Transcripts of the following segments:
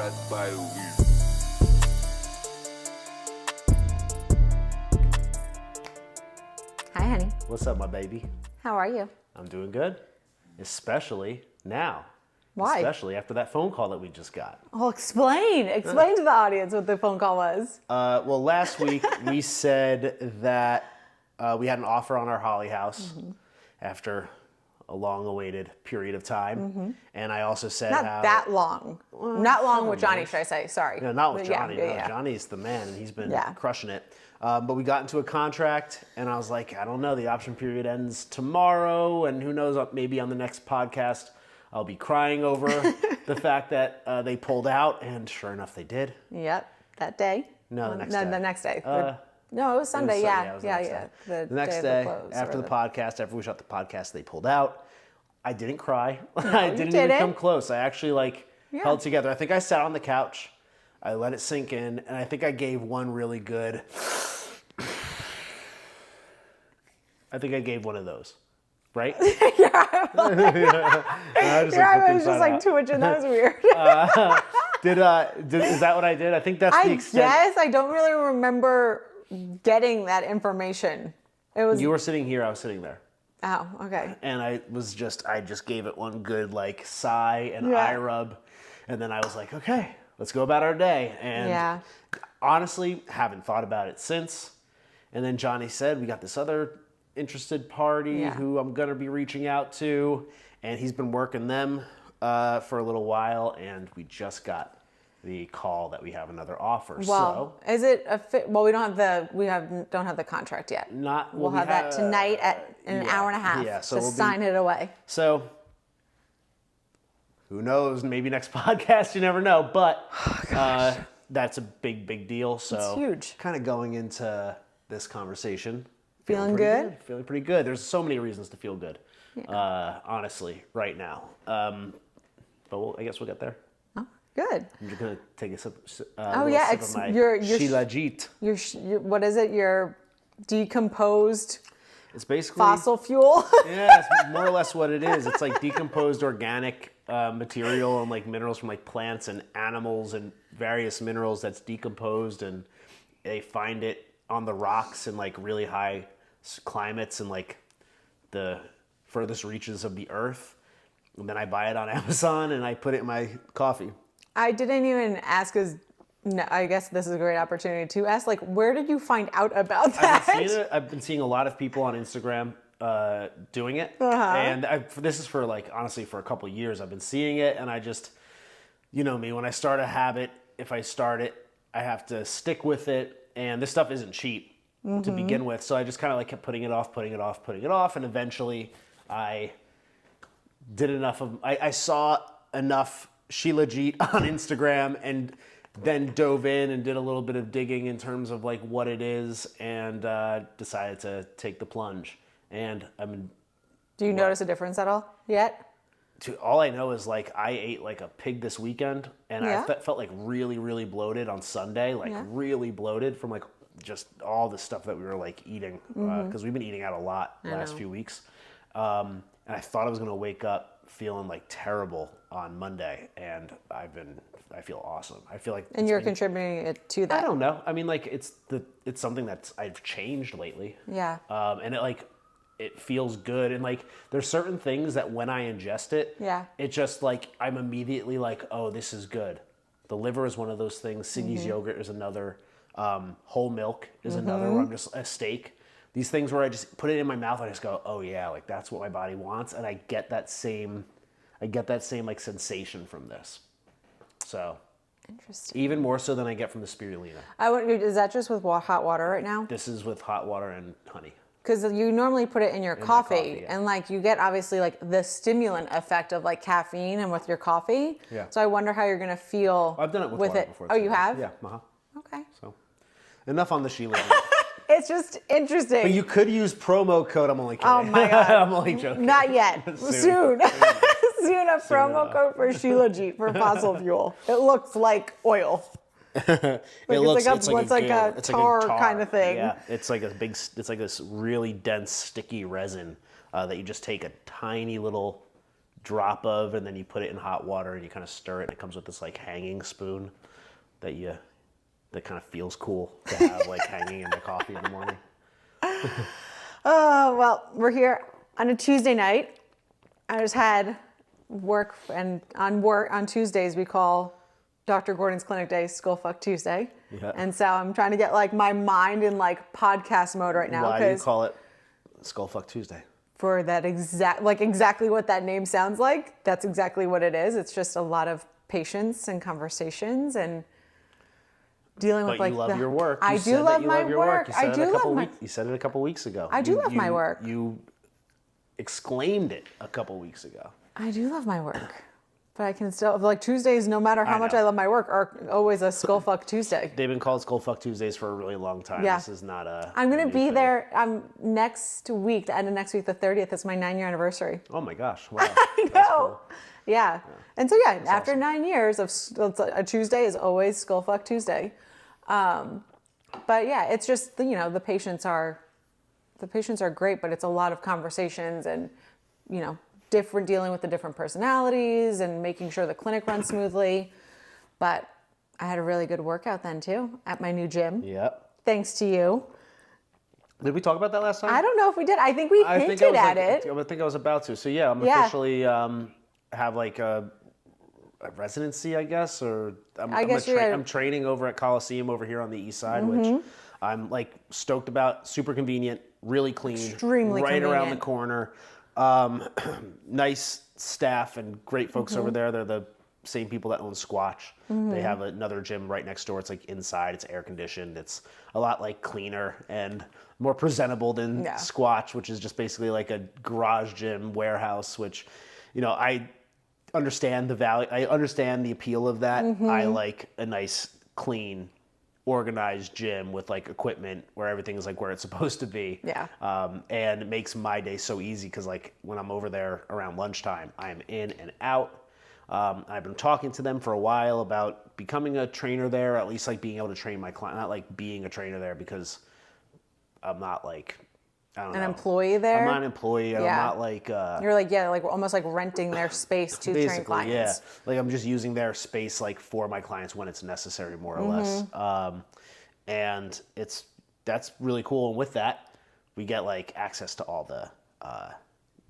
Hi, honey. What's up, my baby? How are you? I'm doing good, especially now. Why? Especially after that phone call that we just got. Well, explain to the audience what the phone call was. Well, last week we said that we had an offer on our Holly house after a long-awaited period of time, and I also said Not that long. Not long with Johnny, should I say? Sorry. No, not with But Johnny. Yeah, no, yeah. Johnny's the man, and he's been Yeah. crushing it. But we got into a contract, and I was like, I don't know, the option period ends tomorrow, and who knows, maybe on the next podcast I'll be crying over the fact that they pulled out, and sure enough, they did. Yep. That day. No, the next day. The next day. No, it was Sunday. It was Yeah. The next day, after the podcast, after we shot the podcast, they pulled out. I didn't cry. I didn't even come close. I actually held together. I think I sat on the couch. I let it sink in, and I think I gave one really good. I think I gave one of those, right? I was just like twitching. That was weird. Is that what I did? I think that's the extent. Yes, I don't really remember getting that information. It was. You were sitting here. I was sitting there. Oh, okay. And I just gave it one good sigh and eye rub, and then I was like, okay, let's go about our day. And honestly, haven't thought about it since. And then Johnny said, we got this other interested party who I'm gonna be reaching out to, and he's been working them for a little while, and we just got the call that we have another offer. Well, so, is it a fit? Well, we don't have the contract yet. We'll have that tonight in an hour and a half. Yeah, so to sign it away. So, who knows? Maybe next podcast, you never know. But that's a big deal. So it's huge. Kind of going into this conversation, Feeling good? Feeling pretty good. There's so many reasons to feel good, honestly, right now. But I guess we'll get there. Good. I'm just gonna take a sip. Sip of my Shilajit. What is it? Your decomposed. It's basically fossil fuel. Yeah, it's more or less what it is. It's like decomposed organic material and minerals from plants and animals and various minerals that's decomposed, and they find it on the rocks in really high climates and the furthest reaches of the earth. And then I buy it on Amazon and I put it in my coffee. I didn't even ask, because I guess this is a great opportunity to ask, where did you find out about that? I've been seeing a lot of people on Instagram doing it. And this is for honestly for a couple of years I've been seeing it, and I just, you know me, when I start a habit, if I start it, I have to stick with it, and this stuff isn't cheap to begin with, so I just kind of kept putting it off, and eventually I did enough of, I saw enough Shilajit on Instagram and then dove in and did a little bit of digging in terms of what it is, and decided to take the plunge. And Do you notice a difference at all yet? All I know is I ate a pig this weekend, and I felt really bloated on Sunday, really bloated from just all the stuff that we were eating, because we've been eating out a lot the last few weeks. And I thought I was gonna wake up feeling terrible on Monday, and I feel awesome. I feel like. And you're contributing it to that. I don't know. I mean, it's something that I've changed lately. Yeah. And it feels good, and there's certain things that when I ingest it, it just I'm immediately oh, this is good. The liver is one of those things. Siggy's yogurt is another. Whole milk is another. Where I'm just a steak. These things where I just put it in my mouth, I just go, oh yeah, that's what my body wants, and I get that same sensation from this. So, interesting. Even more so than I get from the spirulina. Is that just with hot water right now? This is with hot water and honey. Because you normally put it in your coffee, and you get obviously the stimulant effect of caffeine and with your coffee. Yeah. So I wonder how you're gonna feel. I've done it with water it before. Oh, you have? Yeah. Okay. So, enough on the Sheila. It's just interesting. But you could use promo code. I'm only kidding. Oh my God. I'm only joking. Not yet. Soon. Soon a promo code for Shilajit for fossil fuel. It looks like oil. It's like a tar kind of thing. Yeah, it's this really dense, sticky resin that you just take a tiny little drop of, and then you put it in hot water and you kind of stir it, and it comes with this like hanging spoon that kind of feels cool to have like hanging in the coffee in the morning. Oh, well, we're here on a Tuesday night. I just had work, and on Tuesdays we call Dr. Gordon's clinic day Skullfuck Tuesday. Yeah. And so I'm trying to get like my mind in like podcast mode right now. Why do you call it Skullfuck Tuesday? For that exactly what that name sounds like. That's exactly what it is. It's just a lot of patience and conversations and dealing with like you love your work. I do love my work. You said it a couple weeks ago. I do love my work. You exclaimed it a couple weeks ago. I do love my work. But I can still, like, Tuesdays, no matter how much I love my work, are always a Skullfuck Tuesday. They've been called Skullfuck Tuesdays for a really long time. Yeah. This is not a I'm going to be thing. there next week, the end of next week, the 30th. It's my 9-year anniversary. Oh my gosh. Wow. I know. That's cool. Yeah. And so, yeah, after awesome. 9 years, a Tuesday is always Skullfuck Tuesday. But yeah, it's just, the patients are great, but it's a lot of conversations and, dealing with the different personalities and making sure the clinic runs smoothly. But I had a really good workout then too at my new gym. Yep. Thanks to you. Did we talk about that last time? I don't know if we did. I think we hinted at it. I think I was about to. So yeah, I'm officially have like a residency, I guess, or I'm training over at Coliseum over here on the east side, which I'm like stoked about. Super convenient, really clean, extremely right convenient. around the corner. Nice staff and great folks over there. They're the same people that own Squatch. They have another gym right next door. It's like inside. It's air conditioned. It's a lot like cleaner and more presentable than Squatch, which is just basically like a garage gym warehouse. Which, I understand the value. I understand the appeal of that. I like a nice, clean, organized gym with like equipment where everything is like where it's supposed to be. Yeah. And it makes my day so easy because like when I'm over there around lunchtime, I'm in and out. I've been talking to them for a while about becoming a trainer there, at least like being able to train my client, not like being a trainer there because I'm not like, I don't know. An employee there? I'm not an employee. I'm not like... You're like, like almost like renting their space to train clients. Yeah. Like I'm just using their space like for my clients when it's necessary, more or less. And that's really cool. And with that, we get like access to all the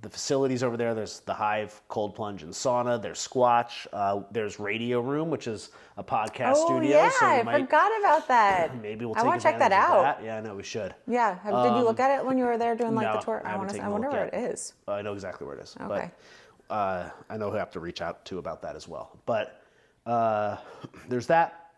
facilities over there. There's the Hive, cold plunge and sauna. There's Squatch. There's Radio Room, which is a podcast studio. Yeah, so I forgot about that. Maybe we'll I take want to check that advantage of out. that. Yeah, no, we should. Yeah. Did you look at it when you were there doing like No, the tour? I haven't taken a wonder look where yet. it is. I know exactly where it is. Okay. But I know who I have to reach out to about that as well. But there's that.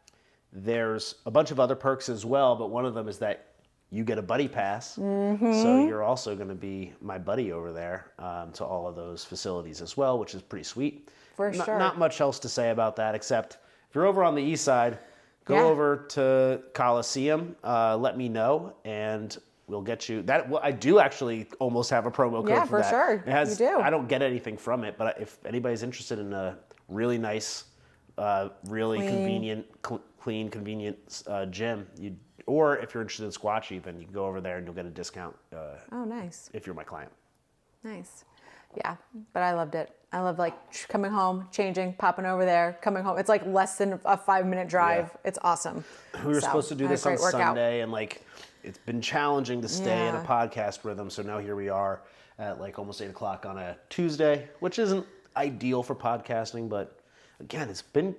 There's a bunch of other perks as well, but one of them is that you get a buddy pass. So you're also going to be my buddy over there to all of those facilities as well, which is pretty sweet. For sure. Not much else to say about that, except if you're over on the east side, go over to Coliseum, let me know, and we'll get you that. Well, I do actually almost have a promo code for that. sure. It has, You do. I don't get anything from it, but if anybody's interested in a really nice, really convenient, clean, convenient gym, or if you're interested in Squatch even, you can go over there and you'll get a discount. Nice. If you're my client. Nice. Yeah, but I loved it. I love like coming home, changing, popping over there, coming home. It's like less than a 5-minute drive. Yeah. It's awesome. We were supposed to do this on workout. Sunday, and like it's been challenging to stay in a podcast rhythm. So now here we are at like almost 8 o'clock on a Tuesday, which isn't ideal for podcasting, but again, it's been.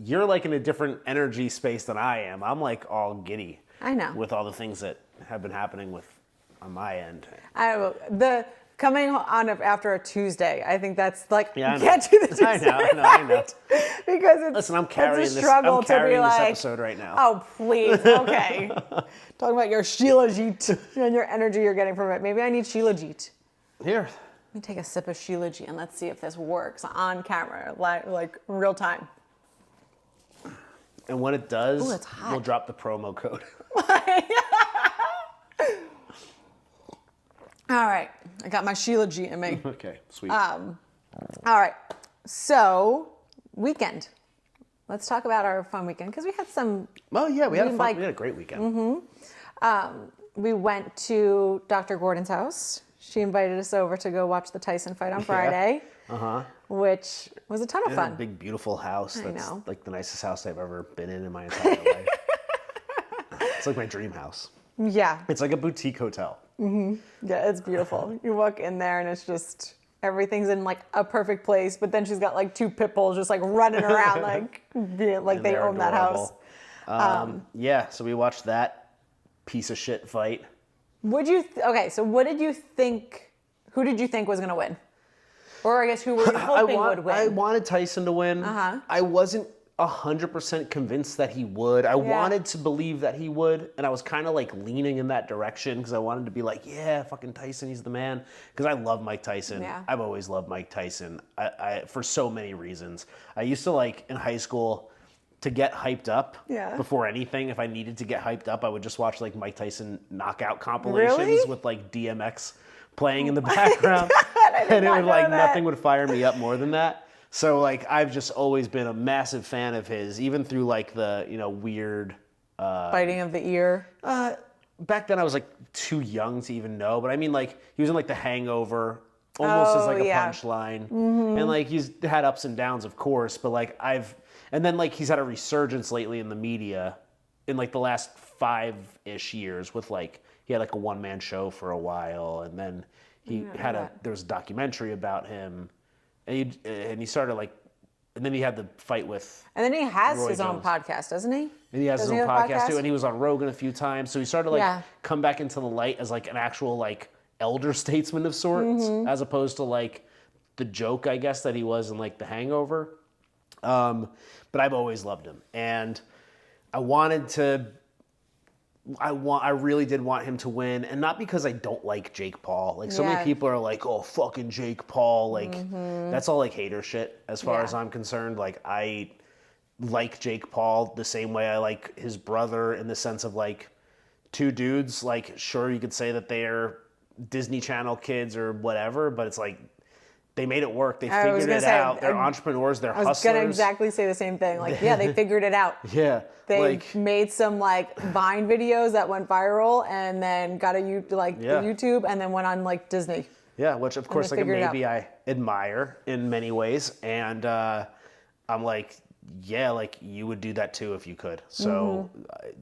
You're like in a different energy space than I am. I'm like all giddy. I know. With all the things that have been happening on my end. The coming on after a Tuesday, I think that's like Yeah, I know. can't do the Tuesday I know. because it's Listen, I'm carrying it's a struggle I'm carrying to be this like, episode right now. Oh please, okay. Talking about your Shilajit and your energy you're getting from it. Maybe I need Shilajit. Here. Let me take a sip of Shilajit and let's see if this works on camera, like real time. And when it does, Ooh, it's hot. we'll drop the promo code. All right, I got my Shilajit in me. Okay, sweet. All right, so weekend. Let's talk about our fun weekend because we had some. Well, yeah, we had like- a great weekend. We went to Dr. Gordon's house. She invited us over to go watch the Tyson fight on Friday, which was a ton of fun. A big, beautiful house. I That's know. like the nicest house I've ever been in my entire life. It's like my dream house. Yeah. It's like a boutique hotel. Yeah, it's beautiful. You walk in there and it's just, everything's in like a perfect place, but then she's got like 2 pit bulls just like running around like And they they're own that house. adorable. Yeah, so we watched that piece of shit fight. Okay, so what did you think, who did you think was going to win? Or I guess who were you hoping would win? I wanted Tyson to win. I wasn't 100% convinced that he would. I wanted to believe that he would, and I was kind of like leaning in that direction because I wanted to be like, yeah, fucking Tyson, he's the man. Because I love Mike Tyson. Yeah. I've always loved Mike Tyson. I for so many reasons. I used to like in high school to get hyped up before anything. If I needed to get hyped up, I would just watch like Mike Tyson knockout compilations with like DMX playing in the background, and it would like nothing would fire me up more than that. So like I've just always been a massive fan of his, even through like the weird Biting of the ear. back then I was like too young to even know, but I mean like he was in like The Hangover, almost as like a punchline, and like he's had ups and downs, of course, but like and then like he's had a resurgence lately in the media in like the last 5-ish years with like he had like a one-man show for a while, and then he there was a documentary about him. And he started like, and then he had the fight with. And then he has Roy his own Jones. podcast, doesn't he? And he has his own podcast too, and he was on Rogan a few times. So he started like come back into the light as like an actual like elder statesman of sorts, as opposed to like the joke, I guess, that he was in like The Hangover. But I've always loved him, and I really did want him to win, and not because I don't like Jake Paul. Like so many people are like, "Oh, fucking Jake Paul!" Like that's all like hater shit, as far as I'm concerned. Like I like Jake Paul the same way I like his brother, in the sense of like 2 dudes. Like sure, you could say that they're Disney Channel kids or whatever, but it's like they made it work. They figured it out. They're entrepreneurs. They're hustlers. I was gonna exactly say the same thing. Like they figured it out. They made some like Vine videos that went viral, and then got the YouTube, and then went on like Disney. Yeah, which of course like maybe I admire in many ways, and I'm like, yeah, like you would do that too if you could. So,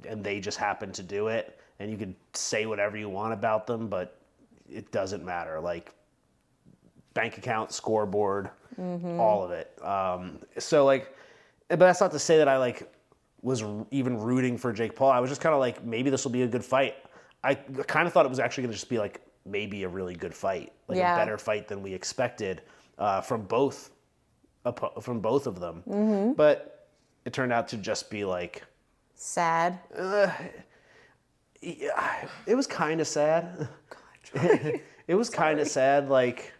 and they just happen to do it, and you can say whatever you want about them, but it doesn't matter. Like bank account, scoreboard, all of it. So like, but that's not to say that I like was even rooting for Jake Paul. I was just kind of like, maybe this will be a good fight. I kind of thought it was actually going to just be like maybe a really good fight, like a better fight than we expected from both of them. But it turned out to just be like sad. It was kind of sad. It was kind of sad, like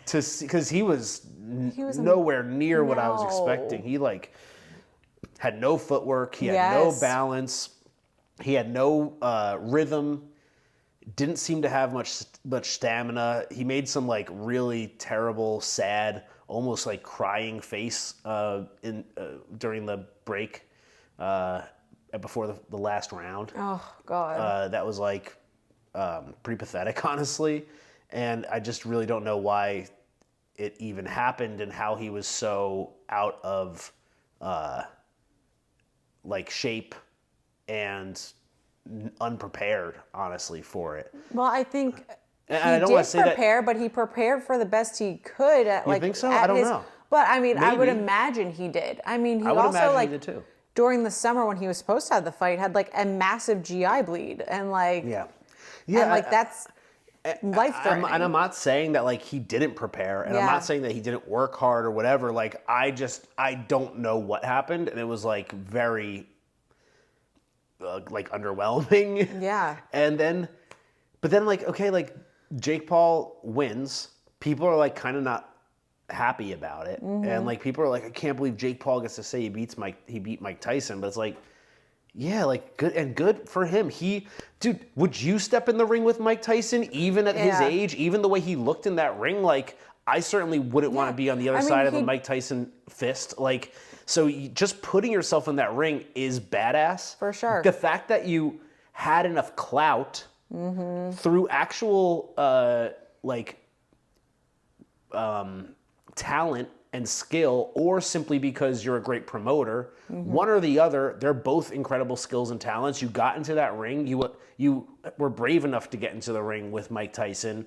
to see, because he was nowhere near what I was expecting. He like had no footwork. He had no balance. He had no rhythm. Didn't seem to have much stamina. He made some like really terrible, sad, almost like crying face during the break before the last round. Oh God. That was like pretty pathetic, honestly. And I just really don't know why it even happened and how he was so out of like shape and unprepared, honestly, for it. Well, I think and he I don't did want to say prepare, but he prepared for the best he could. You think so? I don't know. But I mean, I would Maybe. imagine he did. I mean, he I would also imagine like he did too. during the summer when he was supposed to have the fight had like a massive GI bleed, and like and like that's life-threatening. And I'm not saying that like he didn't prepare, and I'm not saying that he didn't work hard or whatever. Like I don't know what happened, and it was like very like underwhelming. Yeah. But then like, okay, like Jake Paul wins. People are like kind of not happy about it. And like people are like, I can't believe Jake Paul gets to say he beat Mike Tyson. But it's like, yeah, like good for him. Dude, would you step in the ring with Mike Tyson even at his age, even the way he looked in that ring? Like I certainly wouldn't want to be on the other side of a Mike Tyson fist. Like, so just putting yourself in that ring is badass. For sure. The fact that you had enough clout through actual talent and skill, or simply because you're a great promoter, one or the other, they're both incredible skills and talents. You got into that ring, you were brave enough to get into the ring with Mike Tyson,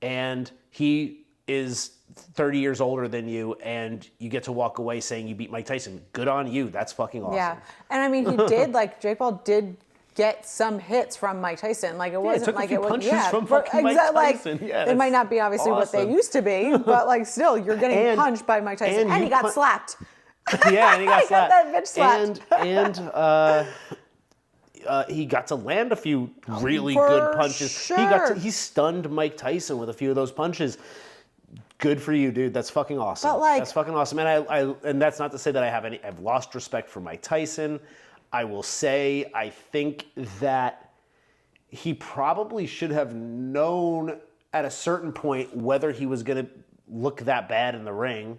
and he is 30 years older than you, and you get to walk away saying you beat Mike Tyson. Good on you. That's fucking awesome. Yeah. And I mean, he did, like, Jake Paul did get some hits from Mike Tyson. Like, it wasn't like it was, punches from fucking Mike Tyson. Like, it might not be obviously what they used to be, but like, still, you're getting punched by Mike Tyson, and he got slapped. Yeah, and he got slapped. Got that bitch slapped. And he got to land a few really good punches. Sure. He stunned Mike Tyson with a few of those punches. Good for you, dude. That's fucking awesome. But like, that's fucking awesome. And and that's not to say that I've lost respect for Mike Tyson. I will say I think that he probably should have known at a certain point whether he was going to look that bad in the ring,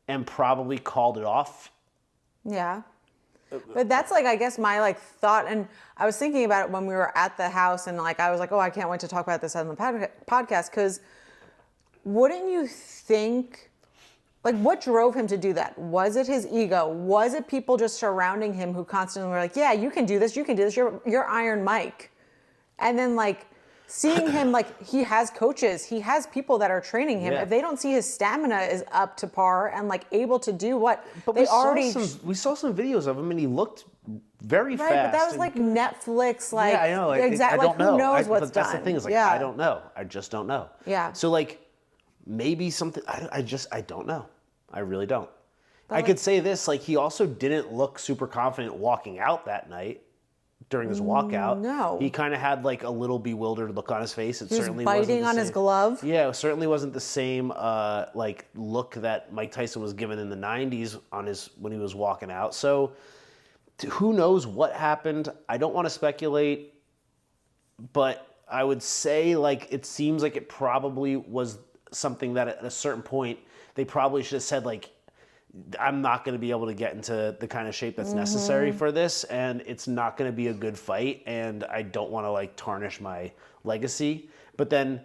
and probably called it off. Yeah. But that's like, I guess my like thought, and I was thinking about it when we were at the house, and like I was like, oh, I can't wait to talk about this on the podcast, because wouldn't you think, like, what drove him to do that? Was it his ego? Was it people just surrounding him who constantly were like, yeah, you can do this, you're Iron Mike. And then like seeing him, like, he has coaches, he has people that are training him. Yeah. If they don't see his stamina is up to par and like able to do what but they already... we saw some videos of him, and he looked very fast. Right, but that was like Netflix, like... Yeah, I know. Exactly, like, who knows what's but that's done. the thing, is like, yeah. I don't know. I just don't know. Yeah. So like, maybe something, I don't know. I really don't. But I like, could say this, like, he also didn't look super confident walking out that night during his walkout. No. He kind of had like a little bewildered look on his face. It he was certainly biting wasn't on the his same. glove. Yeah, it certainly wasn't the same like look that Mike Tyson was given in the 90s when he was walking out. So who knows what happened? I don't want to speculate, but I would say, like, it seems like it probably was something that at a certain point they probably should have said, like, I'm not going to be able to get into the kind of shape that's necessary for this, and it's not going to be a good fight, and I don't want to like tarnish my legacy. But then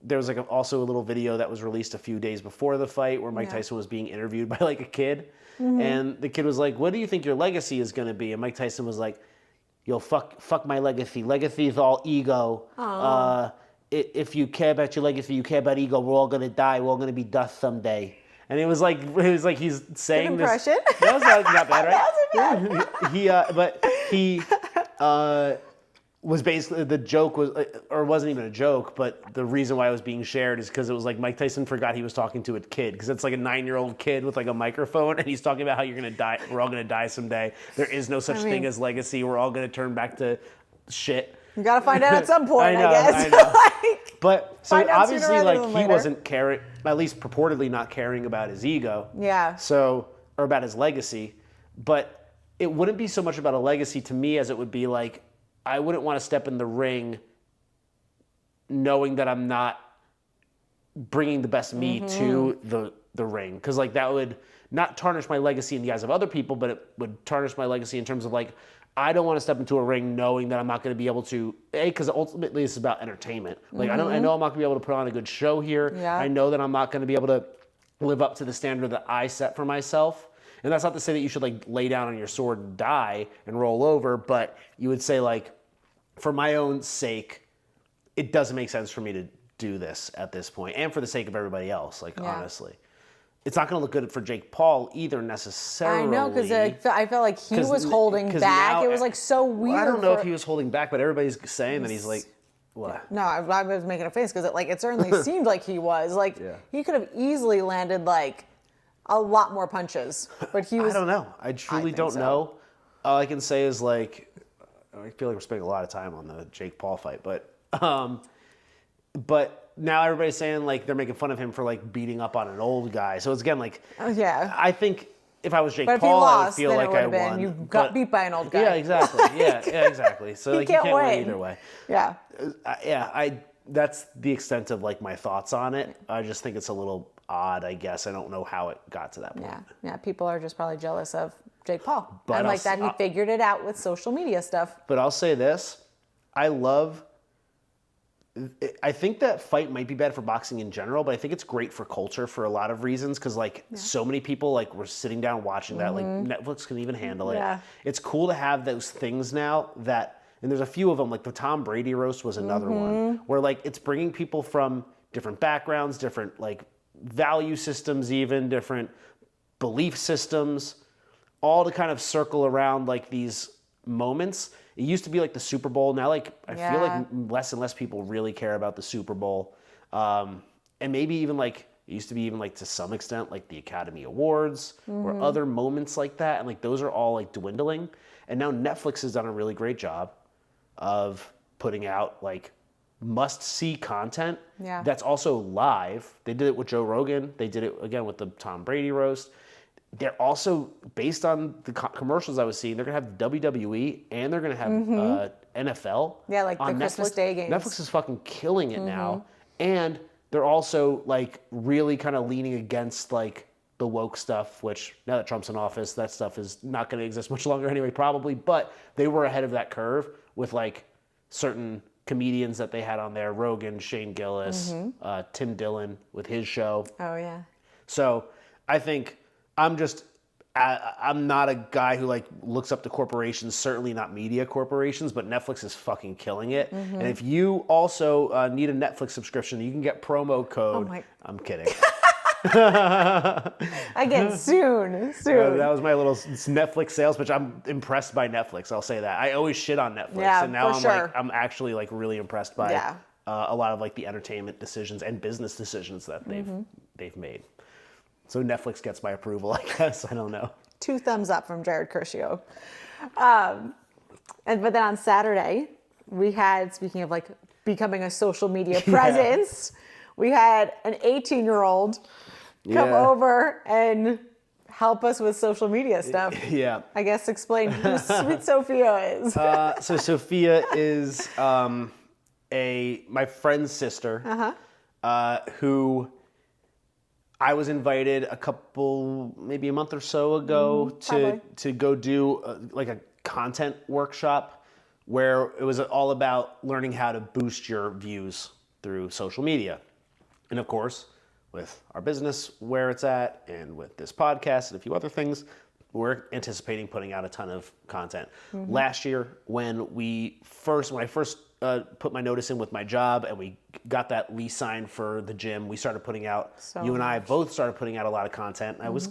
there was like also a little video that was released a few days before the fight where Mike Tyson was being interviewed by like a kid, and the kid was like, "What do you think your legacy is going to be?" And Mike Tyson was like, "Yo, fuck my legacy. Legacy is all ego. If you care about your legacy, you care about ego. We're all going to die. We're all going to be dust someday." And it was like he's saying Good impression. this. That was not bad, right? That wasn't bad. He was basically, the joke was, or it wasn't even a joke, but the reason why it was being shared is because it was like Mike Tyson forgot he was talking to a kid, because it's like a 9-year-old kid with like a microphone, and he's talking about how you're gonna die. We're all gonna die someday. There is no such thing as legacy. We're all gonna turn back to shit. You gotta find out at some point, I know, I guess. I know. Like, But so find out sooner obviously, rather like, than he later. wasn't caring, at least purportedly not caring about his ego. Yeah. So, or about his legacy. But it wouldn't be so much about a legacy to me as it would be like, I wouldn't want to step in the ring knowing that I'm not bringing the best me to the ring. Because like, that would not tarnish my legacy in the eyes of other people, but it would tarnish my legacy in terms of like, I don't want to step into a ring knowing that I'm not going to be able to, because ultimately it's about entertainment. Like, I know I'm not going to be able to put on a good show here. Yeah. I know that I'm not going to be able to live up to the standard that I set for myself. And that's not to say that you should like lay down on your sword and die and roll over, but you would say, like, for my own sake, it doesn't make sense for me to do this at this point, and for the sake of everybody else, like, honestly. It's not going to look good for Jake Paul either, necessarily. I know, because I felt like he was holding back. Now, it was like so weird. I don't know if he was holding back, but everybody's saying that he's like, what? No, I was making a face because it certainly seemed like he was. Like, he could have easily landed like a lot more punches, but he was. I don't know. I truly don't know. All I can say is, like, I feel like we're spending a lot of time on the Jake Paul fight, but now everybody's saying, like, they're making fun of him for like beting up on an old guy. So it's again like, I think if I was Jake Paul, I would feel like I won. You got beat by an old guy. Yeah, exactly. Yeah, exactly. So like, you can't win either way. Yeah. That's the extent of like my thoughts on it. I just think it's a little odd, I guess. I don't know how it got to that point. Yeah. People are just probably jealous of Jake Paul. But and like that he figured it out with social media stuff. But I'll say this. I love I think that fight might be bad for boxing in general, but I think it's great for culture for a lot of reasons. Because like so many people like were sitting down watching that. Like Netflix can even handle it. Yeah. It's cool to have those things now that, and there's a few of them. Like the Tom Brady roast was another one where like it's bringing people from different backgrounds, different like value systems, even different belief systems, all to kind of circle around like these moments. It used to be like the Super Bowl. Now, like I feel like less and less people really care about the Super Bowl, and maybe even like it used to be even like to some extent like the Academy Awards or other moments like that, and like those are all like dwindling. And now Netflix has done a really great job of putting out like must-see content that's also live. They did it with Joe Rogan. They did it again with the Tom Brady roast. They're also, based on the commercials I was seeing, they're going to have WWE and they're going to have NFL. Yeah, like on the Christmas Day games. Netflix is fucking killing it now. And they're also like really kind of leaning against like the woke stuff, which now that Trump's in office, that stuff is not going to exist much longer anyway, probably. But they were ahead of that curve with like certain comedians that they had on there, Rogan, Shane Gillis, Tim Dillon with his show. Oh, yeah. So I think I'm not a guy who like looks up to corporations, certainly not media corporations, but Netflix is fucking killing it. And if you also need a Netflix subscription, you can get promo code. I'm kidding. Again, soon. That was my little Netflix sales pitch. I'm impressed by Netflix. I'll say that. I always shit on Netflix, and now I'm actually like really impressed by a lot of like the entertainment decisions and business decisions that they've made. So Netflix gets my approval, I guess. I don't know. 2 thumbs up from Jared Curcio. But then on Saturday, we had, speaking of like becoming a social media presence, we had an 18-year-old come over and help us with social media stuff. Yeah. I guess explain who Sweet Sophia is. So Sophia is my friend's sister, who I was invited maybe a month or so ago to go do like a content workshop where it was all about learning how to boost your views through social media. And of course, with our business where it's at and with this podcast and a few other things, we're anticipating putting out a ton of content. Last year, when I first put my notice in with my job and we got that lease signed for the gym, we started putting out, and I both started putting out a lot of content. I was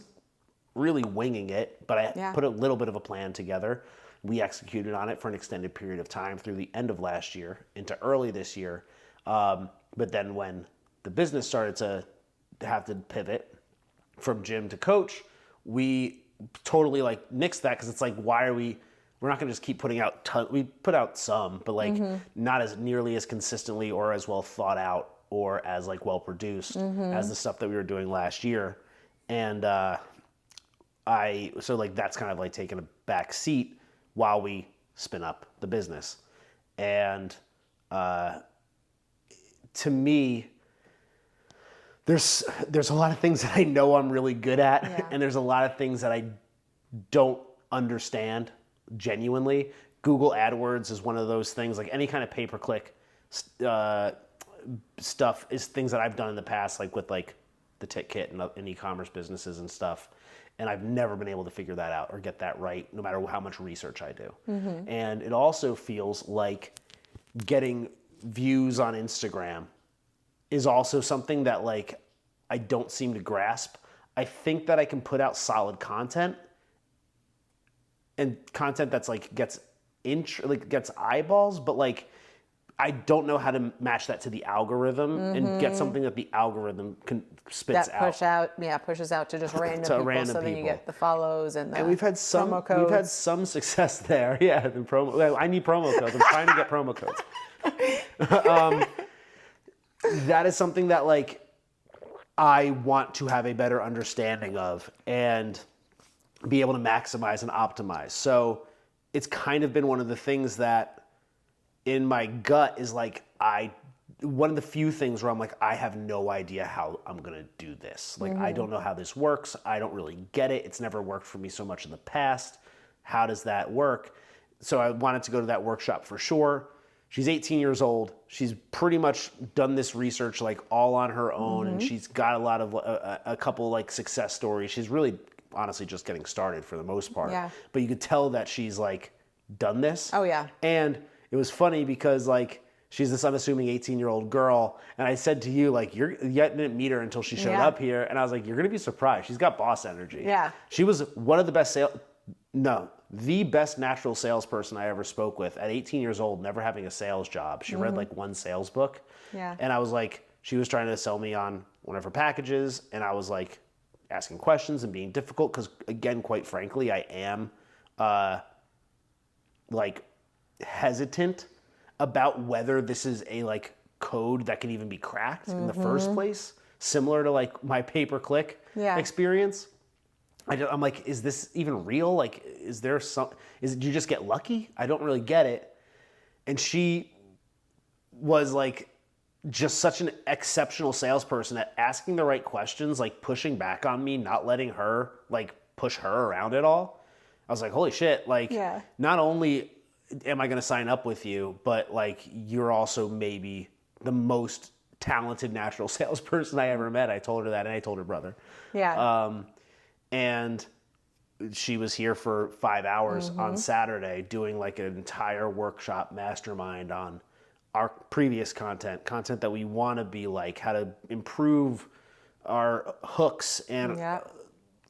really winging it, but I put a little bit of a plan together. We executed on it for an extended period of time through the end of last year into early this year. But then when the business started to have to pivot from gym to coach, we totally like nixed that, because it's like, we're not going to just keep putting out we put out some, but like not as nearly as consistently or as well thought out or as like well produced as the stuff that we were doing last year. And so like that's kind of like taking a back seat while we spin up the business. And to me, there's a lot of things that I know I'm really good at, and there's a lot of things that I don't understand genuinely. Google AdWords is one of those things. Like any kind of pay-per-click stuff is things that I've done in the past, like with like the Kit and e-commerce businesses and stuff. And I've never been able to figure that out or get that right, no matter how much research I do. And it also feels like getting views on Instagram is also something that like I don't seem to grasp. I think that I can put out solid content and content that's like gets eyeballs, but like I don't know how to match that to the algorithm and get something that the algorithm spits out. Pushes out to just random people, so then you get the follows and we've had some promo codes. We've had some success there. Yeah, I need promo codes. I'm trying to get promo codes. That is something that like I want to have a better understanding of and be able to maximize and optimize. So it's kind of been one of the things that in my gut is like one of the few things where I'm like, I have no idea how I'm going to do this. Like, I don't know how this works. I don't really get it. It's never worked for me so much in the past. How does that work? So I wanted to go to that workshop for sure. she's 18 years old. She's pretty much done this research like all on her own, and she's got a lot of a couple like success stories. She's really honestly just getting started for the most part. Yeah. But you could tell that she's like done this. Oh yeah. And it was funny because like she's this unassuming 18-year-old girl, and I said to you like you didn't meet her until she showed up here, and I was like, you're gonna be surprised. She's got boss energy. Yeah. She was one of the best the best natural salesperson I ever spoke with at 18 years old, never having a sales job. She read like one sales book. Yeah. And I was like, she was trying to sell me on one of her packages, and I was like asking questions and being difficult because, again, quite frankly, I am like hesitant about whether this is a like code that can even be cracked in the first place, similar to like my pay-per-click experience. I'm like, is this even real? Like, do you just get lucky? I don't really get it. And she was like, just such an exceptional salesperson at asking the right questions, like pushing back on me, not letting her like push her around at all. I was like, holy shit. Like, not only am I going to sign up with you, but like, you're also maybe the most talented natural salesperson I ever met. I told her that, and I told her brother. Yeah. And she was here for 5 hours on Saturday doing like an entire workshop mastermind on our previous content that we want to be like, how to improve our hooks and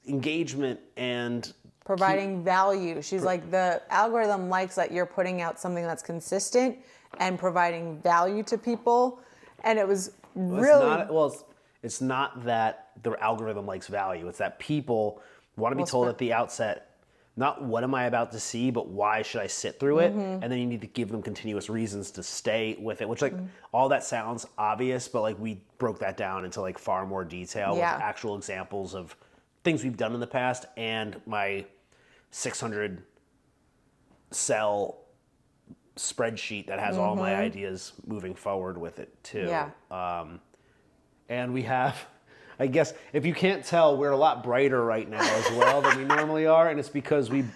engagement and providing value. She's like, the algorithm likes that you're putting out something that's consistent and providing value to people. And it was it's not that the algorithm likes value. It's that people want to be told at the outset, not what am I about to see, but why should I sit through it? And then you need to give them continuous reasons to stay with it, which like all that sounds obvious, but like we broke that down into like far more detail with actual examples of things we've done in the past and my 600 cell spreadsheet that has all my ideas moving forward with it too. And we have, I guess, if you can't tell, we're a lot brighter right now as well than we normally are, and it's because we've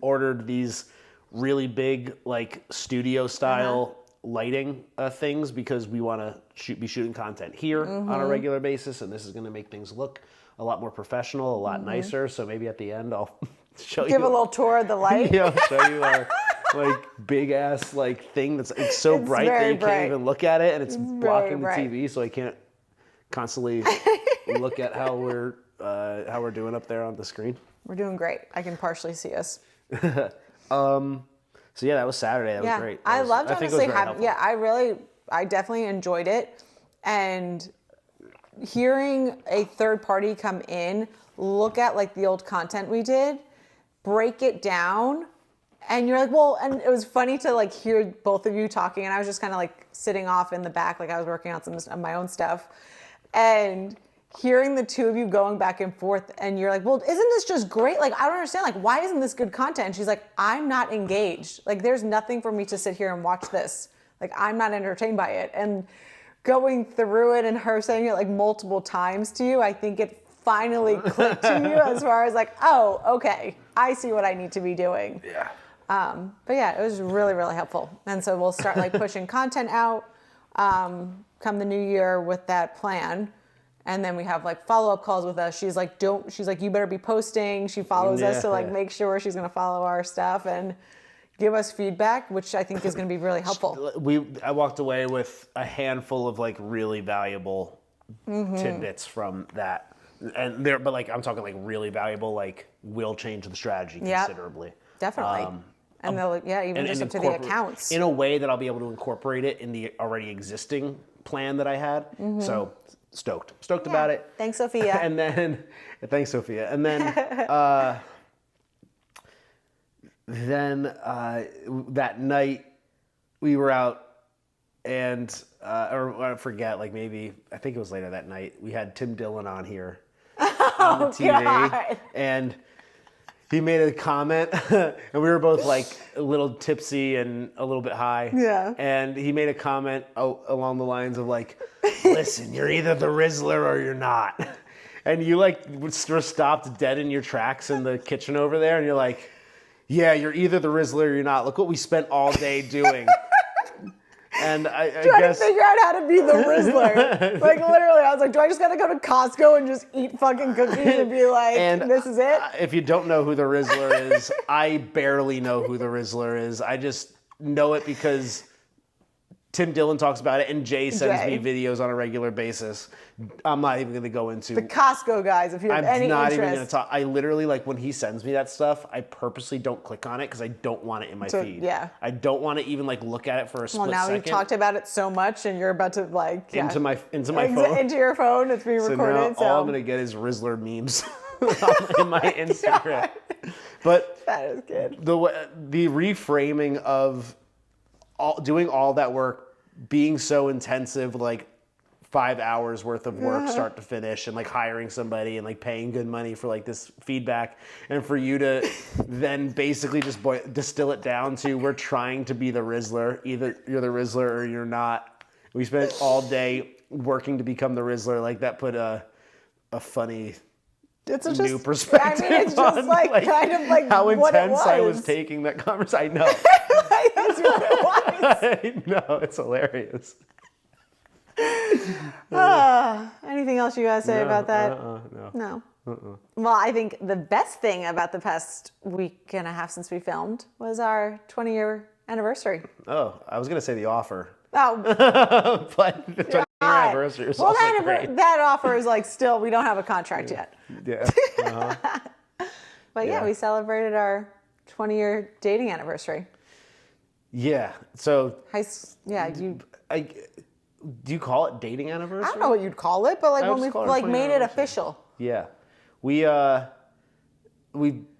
ordered these really big, like studio style lighting things because we want to be shooting content here on a regular basis, and this is going to make things look a lot more professional, a lot nicer. So maybe at the end I'll show give a little tour of the light. I'll show you our like big ass like thing that's it's so bright that you can't even look at it, and it's blocking the TV, so I can't constantly look at how we're doing up there on the screen. We're doing great. I can partially see us. So yeah, that was Saturday. That was great. I loved honestly having. I definitely enjoyed it, and hearing a third party come in, look at like the old content we did, break it down, and you're like, well, and it was funny to like hear both of you talking, and I was just kind of like sitting off in the back, like I was working on some of my own stuff. And hearing the two of you going back and forth, and you're like, well, isn't this just great? Like, I don't understand. Like, why isn't this good content? And she's like, I'm not engaged. Like, there's nothing for me to sit here and watch this. Like, I'm not entertained by it. And going through it and her saying it like multiple times to you, I think it finally clicked to you as far as like, oh, okay, I see what I need to be doing. Yeah. But yeah, it was really, really helpful. And so we'll start like pushing content out come the new year with that plan. And then we have like follow-up calls with us. She's like, you better be posting. She follows us to like make sure she's going to follow our stuff and give us feedback, which I think is going to be really helpful. I walked away with a handful of like really valuable tidbits from that. And but like, I'm talking like really valuable, like will change the strategy considerably. Definitely. And they'll, even just up to the accounts. In a way that I'll be able to incorporate it in the already existing plan that I had. So stoked about it. Thanks, Sophia. And then, thanks, Sophia. And then, that night we were out and, or I forget, like maybe, I think it was later that night, we had Tim Dillon on here on the TV. God. And he made a comment, and we were both like a little tipsy and a little bit high. Yeah. And he made a comment along the lines of like, listen, you're either the Rizzler or you're not. And you like stopped dead in your tracks in the kitchen over there, and you're like, yeah, you're either the Rizzler or you're not. Look what we spent all day doing. And I Trying guess to figure out how to be the Rizzler. Like literally, I was like, do I just gotta go to Costco and just eat fucking cookies and be like, this is it? If you don't know who the Rizzler is, I barely know who the Rizzler is. I just know it because Tim Dillon talks about it, and Jay sends me videos on a regular basis. I'm not even going to go into The Costco guys, if you have any I'm not interest. even going to talk. I literally, like, when he sends me that stuff, I purposely don't click on it because I don't want it in my feed. Yeah. I don't want to even, like, look at it for a split Well, now second. we've talked about it so much, and you're about to, like, into my phone. Into your phone. It's being recorded. Now all I'm going to get is Rizzler memes in my Instagram. But that is good. The reframing of doing all that work, being so intensive, like 5 hours worth of work start to finish, and like hiring somebody and like paying good money for like this feedback, and for you to then basically just distill it down to, we're trying to be the Rizzler. Either you're the Rizzler or you're not. We spent all day working to become the Rizzler. Like, that put a funny new perspective. I mean, it's just on, like kind of like how what intense it was. I was taking that conversation. I know. That's what it was. I know, it's hilarious. Anything else you guys say about that? No. Well, I think the best thing about the past week and a half since we filmed was our 20-year anniversary. Oh, I was going to say The Offer. Oh, But the 20-year anniversary is also great. that offer is like still, we don't have a contract yet. Yeah. But yeah, we celebrated our 20-year dating anniversary. Yeah. So, do you call it dating anniversary? I don't know what you'd call it, but like when we like made it official. Yeah. We've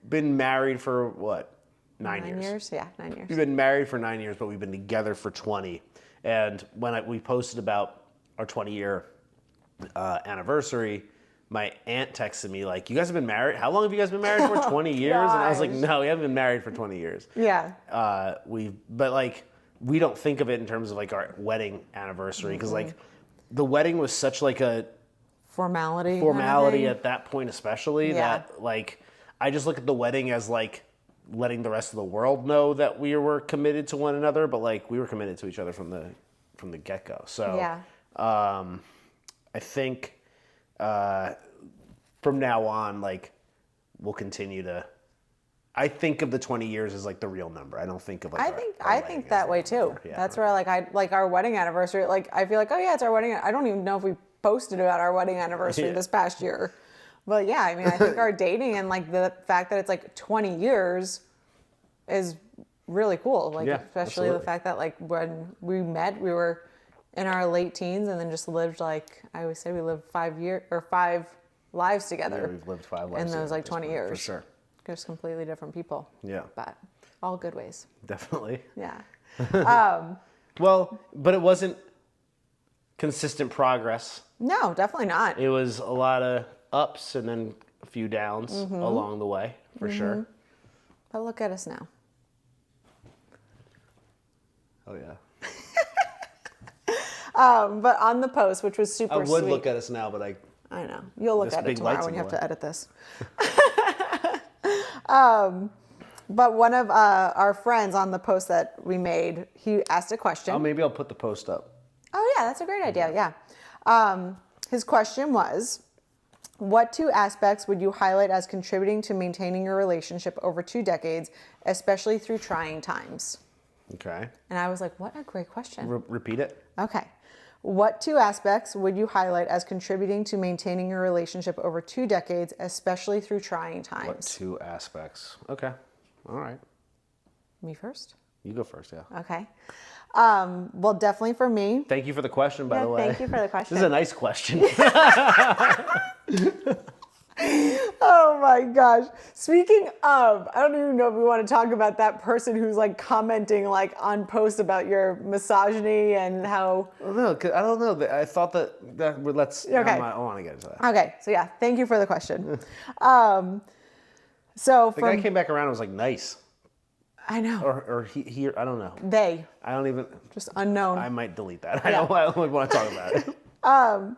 been married for what? 9 years. 9 years? Yeah, 9 years. We've been married for 9 years, but we've been together for 20. And when we posted about our 20-year anniversary, my aunt texted me like, "You guys have been married? How long have you guys been married for? 20 years?" And I was like, "No, we haven't been married for 20 years." Yeah. But like, we don't think of it in terms of like our wedding anniversary, because like the wedding was such like a formality at that point, especially that like I just look at the wedding as like letting the rest of the world know that we were committed to one another, but like we were committed to each other from the get-go. So I think from now on, like, we'll continue to. I think of the 20 years as like the real number. I don't think of like. I think that way too. Yeah. That's where I like our wedding anniversary. Like, I feel like, oh yeah, it's our wedding. I don't even know if we posted about our wedding anniversary this past year. But yeah, I mean, I think our dating and like the fact that it's like 20 years is really cool. Like, especially the fact that like when we met, we were in our late teens and then just lived, like I always say, we lived 5 lives together. Yeah, we've lived 5 lives in those like 20 years. For sure. Just completely different people. Yeah. But all good ways. Definitely. Yeah. Well, but it wasn't consistent progress. No, definitely not. It was a lot of ups and then a few downs along the way, for sure. But look at us now. Oh yeah. But on the post, which was super sweet. I would look at us now, but I know. You'll look at it tomorrow when you have to edit this. But one of our friends on the post that we made, he asked a question. Oh, maybe I'll put the post up. Oh yeah, that's a great idea. Yeah. His question was, what 2 aspects would you highlight as contributing to maintaining your relationship over 2 decades, especially through trying times? Okay. And I was like, what a great question. Repeat it. Okay. What 2 aspects would you highlight as contributing to maintaining your relationship over 2 decades, especially through trying times? What 2 aspects? Okay. All right. Me first? You go first, yeah. Okay. Well, definitely for me. Thank you for the question, by the way. Thank you for the question. This is a nice question. Oh my gosh. Speaking of, I don't even know if we want to talk about that person who's like commenting like on posts about your misogyny and how. No, I don't know. I thought that let's. Okay. I don't want to get into that. Okay. So yeah, thank you for the question. So the guy came back around and was like, nice. I know. Or he I don't know. They. I don't even. Just unknown. I might delete that. I don't want to talk about it.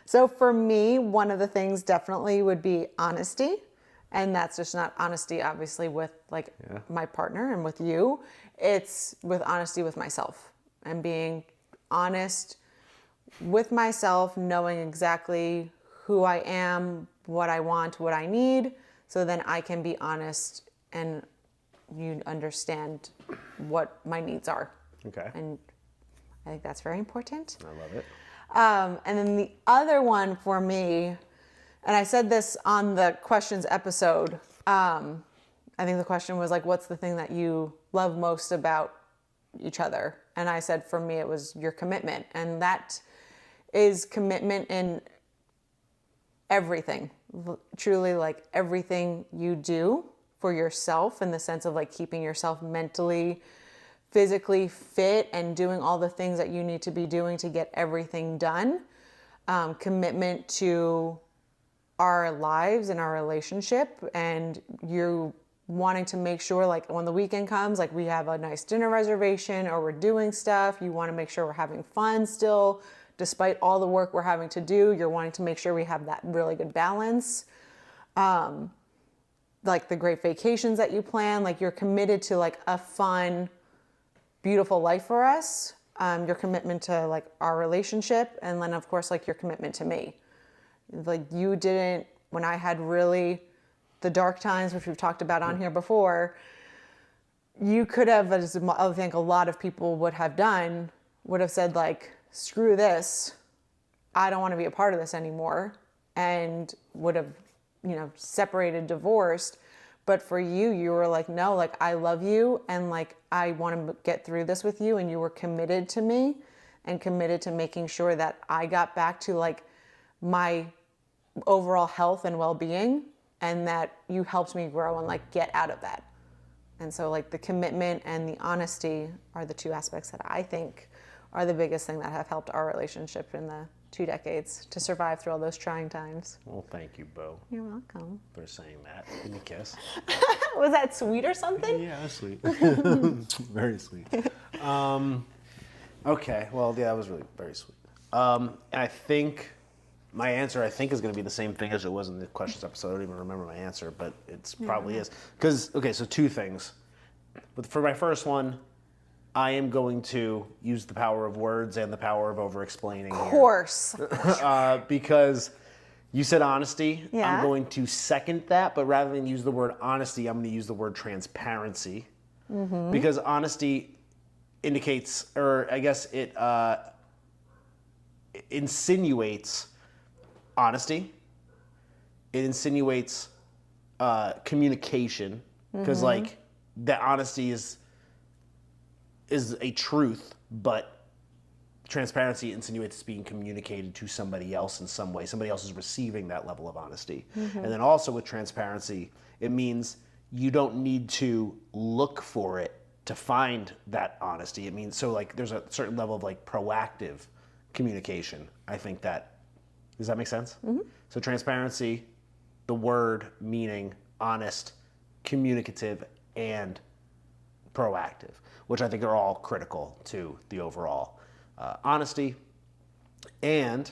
So for me, one of the things definitely would be honesty. And that's just not honesty, obviously, with like my partner and with you. It's with honesty with myself. and being honest with myself, knowing exactly who I am, what I want, what I need, so then I can be honest and you understand what my needs are. Okay. And I think that's very important. I love it. And then the other one for me, and I said this on the questions episode, I think the question was like, what's the thing that you love most about each other? And I said, for me, it was your commitment. And that is commitment in everything, truly like everything you do for yourself, in the sense of like keeping yourself mentally, physically fit and doing all the things that you need to be doing to get everything done. Commitment to our lives and our relationship, and you wanting to make sure like when the weekend comes, like we have a nice dinner reservation or we're doing stuff, you want to make sure we're having fun still, despite all the work we're having to do. You're wanting to make sure we have that really good balance. Like the great vacations that you plan, like you're committed to like a fun, beautiful life for us. Your commitment to like our relationship, and then of course like your commitment to me. Like you didn't, when I had really the dark times, which we've talked about on here before, you could have, as I think a lot of people would have done, would have said like, screw this, I don't want to be a part of this anymore, and would have, separated, divorced. But for you, you were like, no, like I love you, and like I want to get through this with you, and you were committed to me and committed to making sure that I got back to like my overall health and well-being, and that you helped me grow and like get out of that. And so like the commitment and the honesty are the two aspects that I think are the biggest thing that have helped our relationship in the 2 decades to survive through all those trying times. Well, thank you, Bo, You're welcome. for saying that. Give me a kiss. Was that sweet or something? Yeah, that's sweet. Very sweet. Okay, well, yeah, that was really very sweet. And I think my answer, is going to be the same thing as it was in the questions episode. I don't even remember my answer, but it probably is. Because, okay, so 2 things. But for my first one, I am going to use the power of words and the power of over-explaining here. Of course. Because you said honesty. Yeah. I'm going to second that, but rather than use the word honesty, I'm going to use the word transparency. Mm-hmm. Because honesty indicates, or I guess it insinuates honesty. It insinuates communication. Because like that honesty is a truth, but transparency insinuates it's being communicated to somebody else in some way. Somebody else is receiving that level of honesty. Mm-hmm. And then also with transparency, it means you don't need to look for it to find that honesty. It means, so like there's a certain level of like proactive communication. I think that, does that make sense? Mm-hmm. So transparency, the word meaning honest, communicative, and proactive, which I think are all critical to the overall honesty. And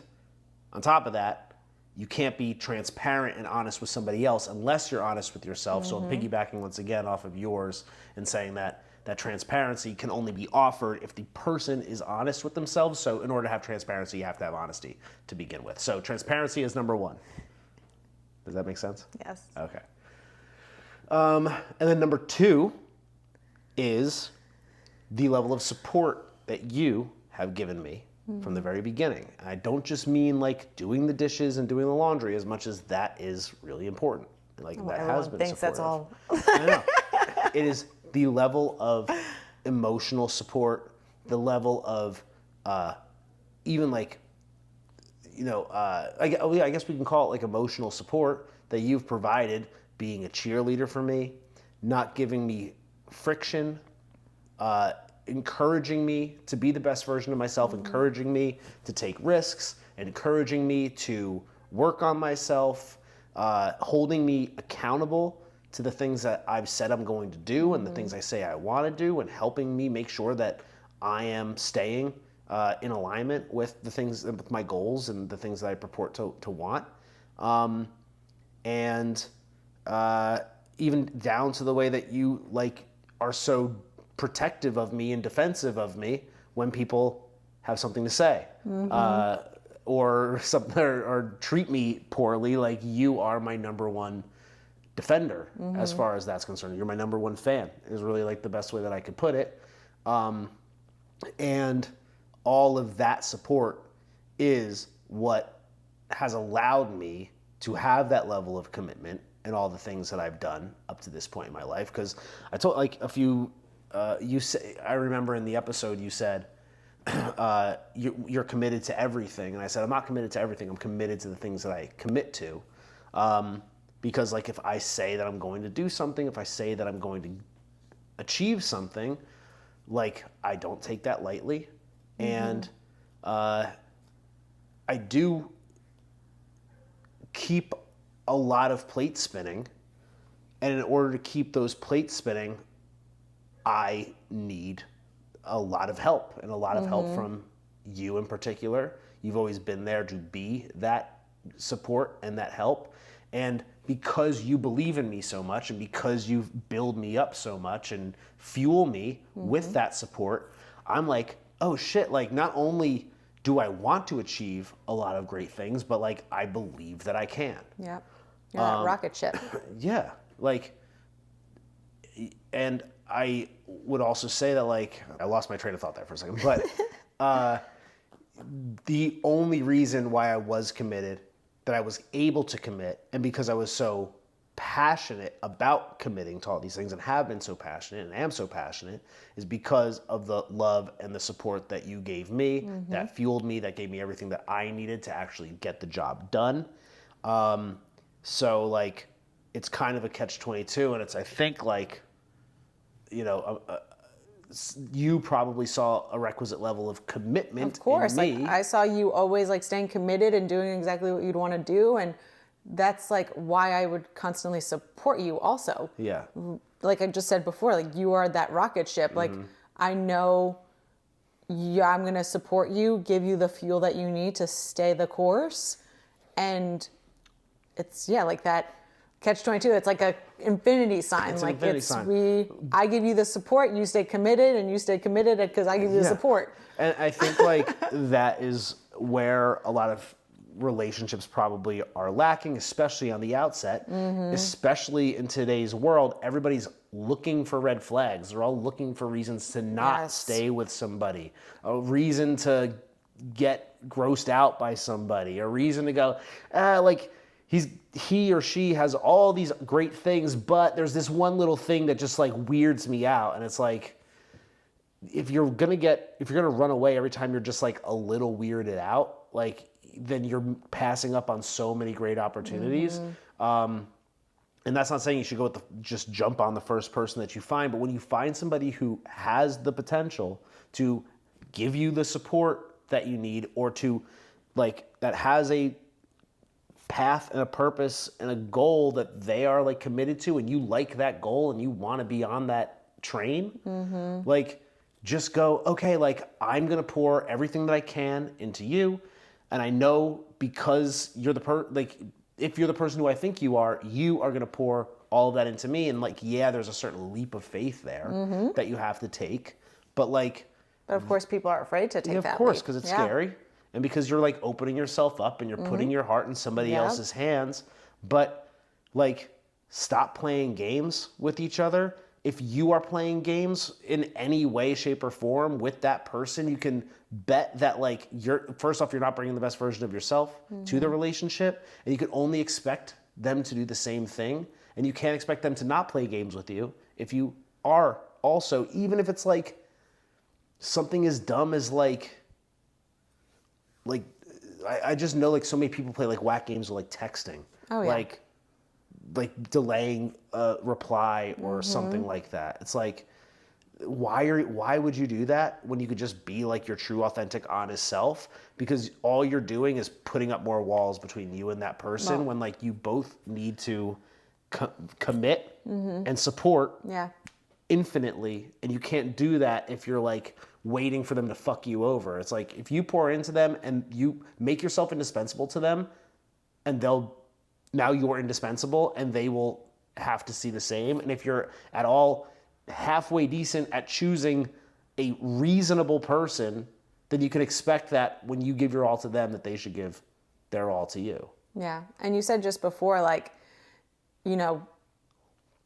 on top of that, you can't be transparent and honest with somebody else unless you're honest with yourself. Mm-hmm. So I'm piggybacking once again off of yours and saying that transparency can only be offered if the person is honest with themselves. So in order to have transparency, you have to have honesty to begin with. So transparency is number 1. Does that make sense? Yes. Okay. And then number 2 is the level of support that you have given me from the very beginning. And I don't just mean like doing the dishes and doing the laundry, as much as that is really important. Like that has been thinks supportive. that's all. I know. It is the level of emotional support, the level of even like, I guess we can call it like emotional support that you've provided, being a cheerleader for me, not giving me friction, encouraging me to be the best version of myself, mm-hmm. encouraging me to take risks, encouraging me to work on myself, holding me accountable to the things that I've said I'm going to do, mm-hmm. and the things I say I want to do, and helping me make sure that I am staying in alignment with the things, with my goals and the things that I purport to want. And even down to the way that you like are so protective of me and defensive of me when people have something to say, or something, or treat me poorly. Like, you are my number one defender as far as that's concerned. You're my number one fan, is really like the best way that I could put it. And all of that support is what has allowed me to have that level of commitment and all the things that I've done up to this point in my life. Because I told, like, a few, you say, I remember in the episode you said, you're committed to everything. And I said, I'm not committed to everything. I'm committed to the things that I commit to. Because, like, if I say that I'm going to do something, if I say that I'm going to achieve something, like, I don't take that lightly. And I do keep a lot of plates spinning. And in order to keep those plates spinning, I need a lot of help, and a lot of help from you in particular. You've always been there to be that support and that help. And because you believe in me so much, and because you build me up so much and fuel me with that support, I'm like, oh shit, like, not only do I want to achieve a lot of great things, but, like, I believe that I can. Yeah. You're that rocket ship. Yeah. Like, and I would also say that, like, I lost my train of thought there for a second, but the only reason why I was committed, that I was able to commit, and because I was so passionate about committing to all these things, and have been so passionate and am so passionate, is because of the love and the support that you gave me, that fueled me, that gave me everything that I needed to actually get the job done. So, like, it's kind of a catch-22, and it's, I think, like, you know, you probably saw a requisite level of commitment. Of course, in me. like, I saw you always, like, staying committed and doing exactly what you'd want to do, and that's, like, why I would constantly support you also. Yeah. Like I just said before, like, you are that rocket ship. Like, I know I'm going to support you, give you the fuel that you need to stay the course. And it's, yeah, like that catch-22. It's like a infinity sign. It's like, an infinity it's sign. I give you the support, you stay committed, and you stay committed because I give you the support. And I think, like, that is where a lot of relationships probably are lacking, especially on the outset, especially in today's world. Everybody's looking for red flags. They're all looking for reasons to not stay with somebody, a reason to get grossed out by somebody, a reason to go, like, he or she has all these great things, but there's this one little thing that just, like, weirds me out. And it's like, if you're gonna run away every time you're just, like, a little weirded out, like, then you're passing up on so many great opportunities. And that's not saying you should go with just jump on the first person that you find, but when you find somebody who has the potential to give you the support that you need, or to, like, that has a path and a purpose and a goal that they are, like, committed to, and you like that goal and you want to be on that train, like, just go, okay, like, I'm going to pour everything that I can into you. And I know, because you're if you're the person who I think you are going to pour all of that into me. And, like, yeah, there's a certain leap of faith there that you have to take. But, like... But, of course, people are afraid to take that leap. Of course, because it's scary. And because you're, like, opening yourself up and you're putting your heart in somebody else's hands. But, like, stop playing games with each other. If you are playing games in any way, shape, or form with that person, you can bet that, like, first off, you're not bringing the best version of yourself to the relationship, and you can only expect them to do the same thing, and you can't expect them to not play games with you if you are also, even if it's, like, something as dumb as, like I just know, like, so many people play, like, whack games with, like, texting. Oh, yeah. Like delaying a reply or something like that. It's like, why would you do that when you could just be, like, your true, authentic, honest self? Because all you're doing is putting up more walls between you and that person, when, like, you both need to commit and support infinitely. And you can't do that if you're, like, waiting for them to fuck you over. It's like, if you pour into them and you make yourself indispensable to them, and now you're indispensable, and they will have to see the same. And if you're at all halfway decent at choosing a reasonable person, then you can expect that when you give your all to them, that they should give their all to you. Yeah. And you said just before, like, you know,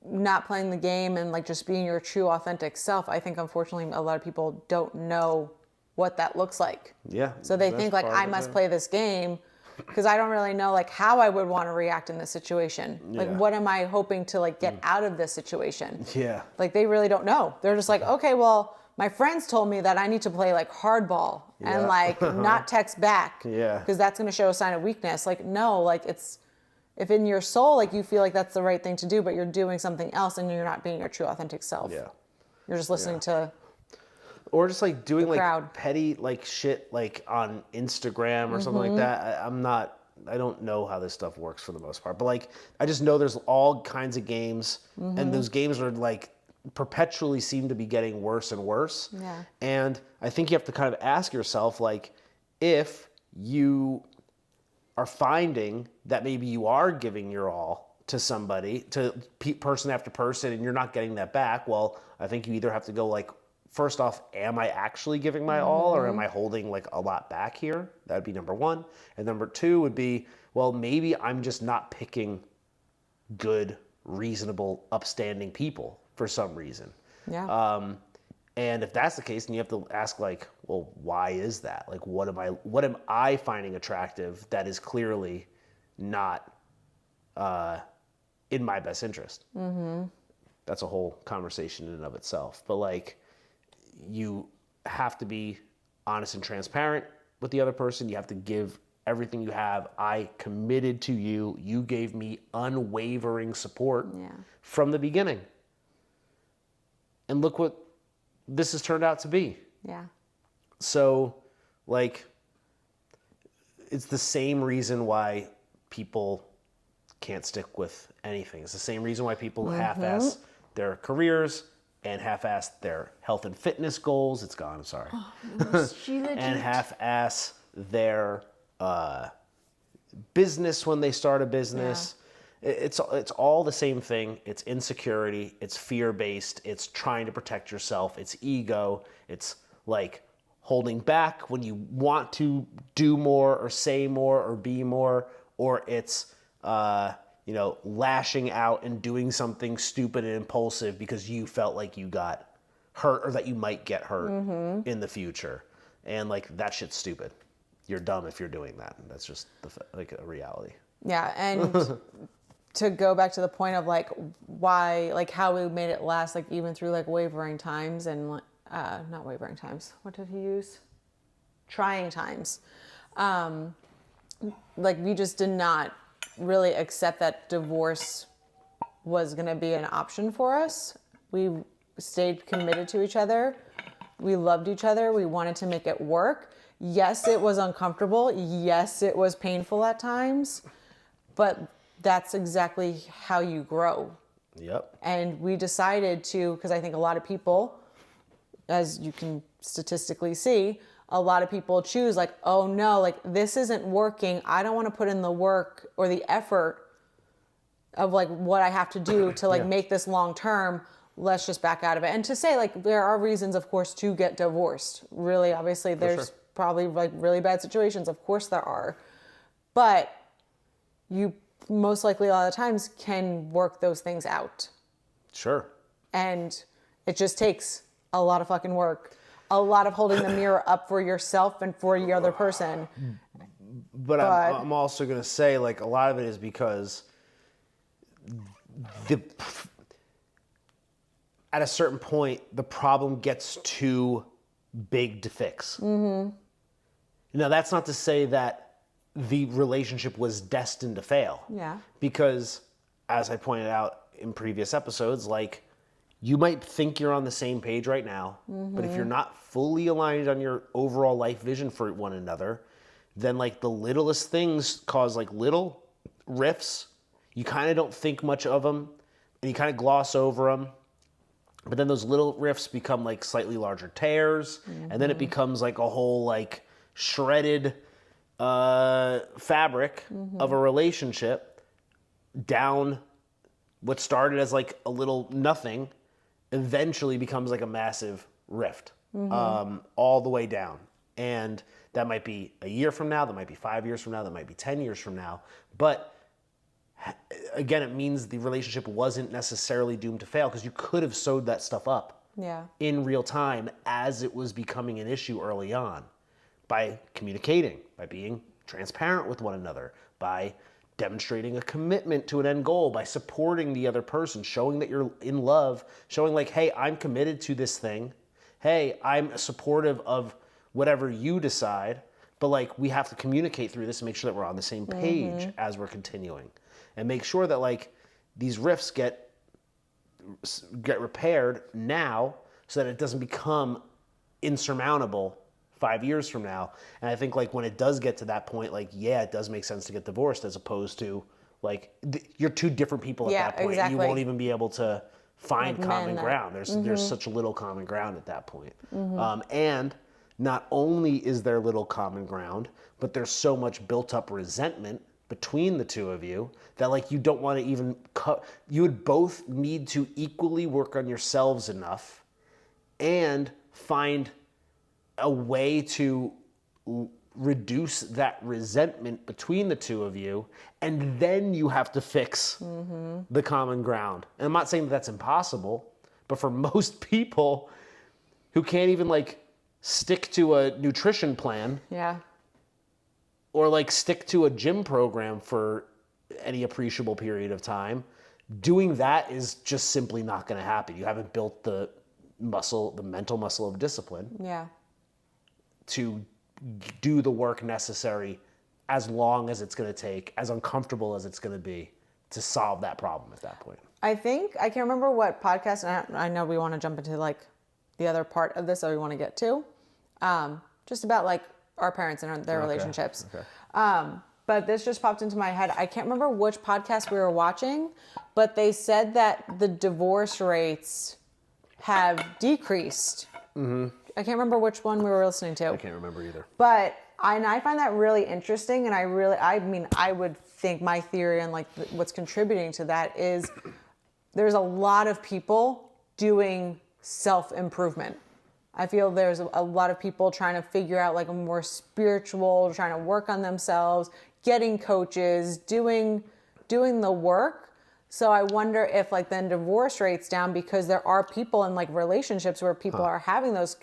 not playing the game and like just being your true authentic self. I think unfortunately a lot of people don't know what that looks like. Yeah. So they think like I must play this game because I don't really know like how I would want to react in this situation. Like what am I hoping to like get out of this situation? Yeah. Like they really don't know. They're just like, okay, well, my friends told me that I need to play like hardball and like not text back. Yeah. Because that's going to show a sign of weakness. Like no, like it's if in your soul like you feel like that's the right thing to do, but you're doing something else and you're not being your true authentic self. Yeah. You're just listening to or just like doing like crowd. petty like shit like on Instagram or something like that. I don't know how this stuff works for the most part, but like I just know there's all kinds of games and those games are like perpetually seem to be getting worse and worse. Yeah. And I think you have to kind of ask yourself, like, if you are finding that maybe you are giving your all to somebody, to person after person, and you're not getting that back, well, I think you either have to go like, first off, am I actually giving my all, or am I holding like a lot back here? That'd be number one. And number two would be, well, maybe I'm just not picking good, reasonable, upstanding people for some reason. Yeah. And if that's the case, then you have to ask like, well, why is that? Like, what am I finding attractive that is clearly not in my best interest? That's a whole conversation in and of itself. But like, you have to be honest and transparent with the other person. You have to give everything you have. I committed to you. You gave me unwavering support from the beginning. And look what this has turned out to be. Yeah. So, like, it's the same reason why people can't stick with anything. It's the same reason why people half-ass their careers and half-ass their health and fitness goals. It's gone, I'm sorry. Oh, no, and half-ass their business when they start a business. It's all the same thing. It's insecurity. It's fear-based. It's trying to protect yourself. It's ego. It's like holding back when you want to do more or say more or be more, or it's lashing out and doing something stupid and impulsive because you felt like you got hurt or that you might get hurt in the future. And like that shit's stupid. You're dumb if you're doing that. That's just like a reality. Yeah, and to go back to the point of like why, like how we made it last, like even through like wavering times and not wavering times. What did he use? Trying times. Like we just did not really accept that divorce was going to be an option for us. We stayed committed to each other. We loved each other. We wanted to make it work. Yes, it was uncomfortable. Yes, it was painful at times, but that's exactly how you grow. Yep. And we decided to, because I think a lot of people, as you can statistically see, a lot of people choose like, oh no, like this isn't working. I don't want to put in the work or the effort of like what I have to do to like make this long term. Let's just back out of it. And to say like, there are reasons, of course, to get divorced. Really, obviously, there's probably like really bad situations. Of course there are. But you most likely a lot of times can work those things out. Sure. And it just takes a lot of fucking work. A lot of holding the mirror up for yourself and for the other person. But I'm also going to say, like, a lot of it is because at a certain point, the problem gets too big to fix. Now, that's not to say that the relationship was destined to fail. Yeah. Because, as I pointed out in previous episodes, like, you might think you're on the same page right now, but if you're not fully aligned on your overall life vision for one another, then like the littlest things cause like little rifts. You kind of don't think much of them and you kind of gloss over them. But then those little rifts become like slightly larger tears. And then it becomes like a whole like shredded fabric of a relationship down what started as like a little nothing eventually becomes like a massive rift. all the way down. And that might be a year from now, that might be 5 years from now, that might be 10 years from now. But again, it means the relationship wasn't necessarily doomed to fail because you could have sewed that stuff up in real time as it was becoming an issue early on by communicating, by being transparent with one another, by demonstrating a commitment to an end goal, by supporting the other person, showing that you're in love, showing like, hey, I'm committed to this thing. Hey, I'm supportive of whatever you decide, but like we have to communicate through this and make sure that we're on the same page as we're continuing, and make sure that like these rifts get repaired now so that it doesn't become insurmountable 5 years from now. And I think like when it does get to that point, like, yeah, it does make sense to get divorced as opposed to like you're two different people at that point. Exactly. You won't even be able to find like common ground. There's such little common ground at that point. And not only is there little common ground, but there's so much built up resentment between the two of you that like you don't want to even you would both need to equally work on yourselves enough and find a way to reduce that resentment between the two of you, and then you have to fix the common ground. And I'm not saying that that's impossible, but for most people who can't even like stick to a nutrition plan or like stick to a gym program for any appreciable period of time, doing that is just simply not going to happen. You haven't built the mental muscle of discipline to do the work necessary as long as it's going to take, as uncomfortable as it's going to be to solve that problem at that point. I think, I can't remember what podcast, and I know we want to jump into like the other part of this that we want to get to, just about like our parents and their relationships. But this just popped into my head. I can't remember which podcast we were watching, but they said that the divorce rates have decreased. I can't remember which one we were listening to. I can't remember either. But I find that really interesting, and I would think my theory and like what's contributing to that is there's a lot of people doing self-improvement. I feel there's a lot of people trying to figure out like a more spiritual, trying to work on themselves, getting coaches, doing the work. So I wonder if like then divorce rates down because there are people in like relationships where people are having those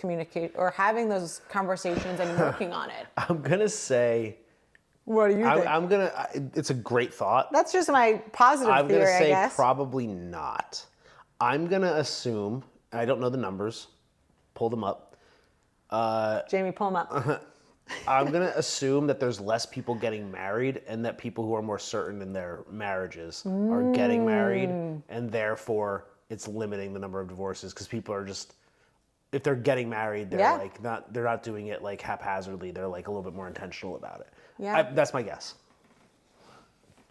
having those conversations and working on it. I'm gonna say. What do you think? It's a great thought. That's just my positive theory, I guess. I'm gonna say probably not. I'm gonna assume, I don't know the numbers, pull them up. Jamie, pull them up. I'm going to assume that there's less people getting married and that people who are more certain in their marriages are getting married, and therefore it's limiting the number of divorces because people are just, if they're getting married, they're like they're not doing it like haphazardly. They're like a little bit more intentional about it. That's my guess.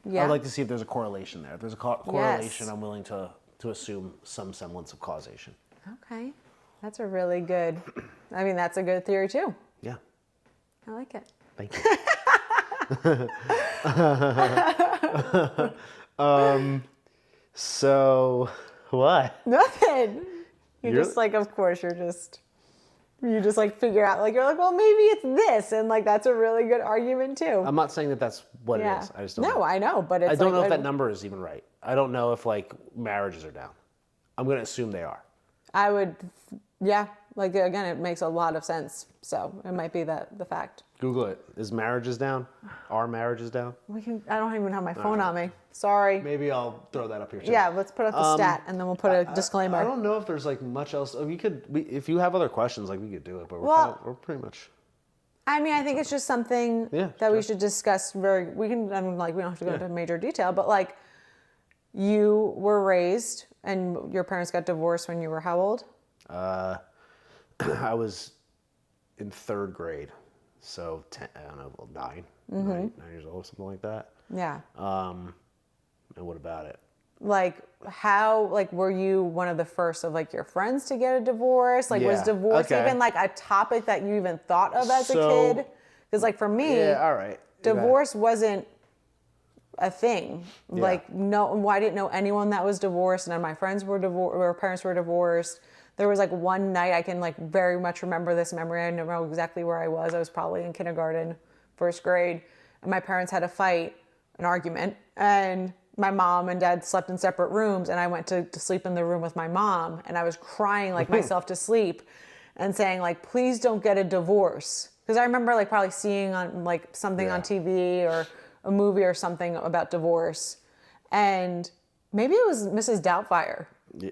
I'd like to see if there's a correlation there. If there's a correlation, I'm willing to assume some semblance of causation. Okay. That's a really good, that's a good theory too. Yeah. I like it. Thank you. So what? Nothing. You're just like, of course, you just like figure out, like, you're like, well, maybe it's this. And like, that's a really good argument too. I'm not saying that that's what it is. I just don't know. I know, but it's I don't know if that number is even right. I don't know if like marriages are down. I'm going to assume they are. I would, like, again, it makes a lot of sense. So it might be the fact. Google it. Is marriages down? Are marriages down? I don't even have my phone on me. Sorry. Maybe I'll throw that up here too. Yeah, let's put up the stat and then we'll put a disclaimer. I don't know if there's like much else. If you have other questions, like we could do it, but we're pretty much. I think it's just something that we should discuss we don't have to go into major detail, but like you were raised and your parents got divorced when you were how old? I was in third grade, so 9 years old, something like that. Yeah. And what about it? Like how, like were you one of the first of like your friends to get a divorce? Like was divorce even like a topic that you even thought of as a kid? Because like for me, all right. divorce wasn't a thing. Like, no, I didn't know anyone that was divorced. None of my friends were divorced, or parents were divorced. There was like one night, I can like very much remember this memory. I don't know exactly where I was. I was probably in kindergarten, first grade. And my parents had a fight, an argument. And my mom and dad slept in separate rooms. And I went to sleep in the room with my mom. And I was crying like myself to sleep and saying like, please don't get a divorce. Because I remember like probably seeing on like something on TV or a movie or something about divorce. And maybe it was Mrs. Doubtfire. Yeah.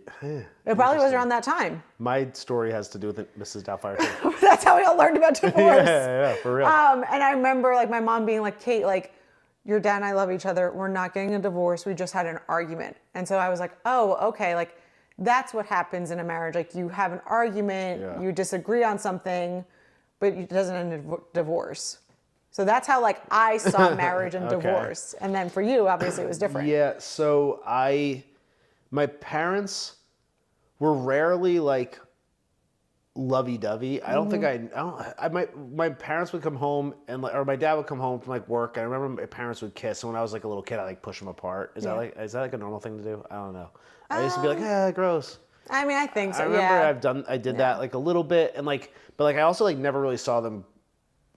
It probably was around that time. My story has to do with Mrs. Doubtfire too. That's how we all learned about divorce. yeah, for real. And I remember like my mom being like, Kate, like your dad and I love each other. We're not getting a divorce. We just had an argument. And so I was like, oh, okay. Like that's what happens in a marriage. Like you have an argument, you disagree on something, but it doesn't end in divorce. So that's how like I saw marriage and divorce. And then for you, obviously it was different. Yeah. So my parents were rarely like lovey-dovey. I don't think my parents would come home or my dad would come home from like work. I remember my parents would kiss, and when I was like a little kid, I like push them apart. Is that like a normal thing to do? I don't know. I used to be like, gross. I mean, I think so. I remember I did that like a little bit, and like, but like I also like never really saw them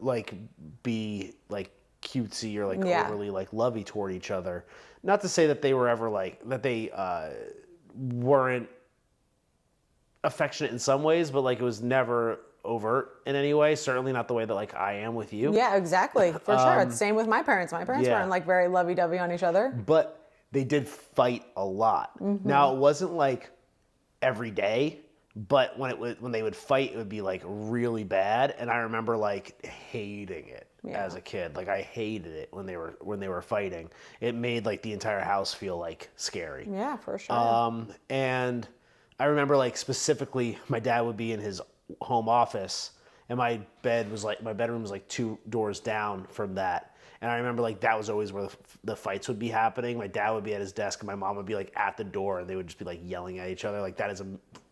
like be like cutesy or like overly like lovey toward each other. Not to say that they were ever like that they weren't affectionate in some ways, but like it was never overt in any way. Certainly not the way that like I am with you. Yeah, exactly, for sure. It's same with my parents. My parents weren't like very lovey-dovey on each other. But they did fight a lot. Now it wasn't like every day, but when they would fight, it would be like really bad. And I remember like hating it as a kid. Like I hated it when they were fighting. It made like the entire house feel like scary. Yeah, for sure. And I remember like specifically, my dad would be in his home office, and my bedroom was like 2 doors down from that. And I remember like that was always where the fights would be happening. My dad would be at his desk, and my mom would be like at the door, and they would just be like yelling at each other. Like that is a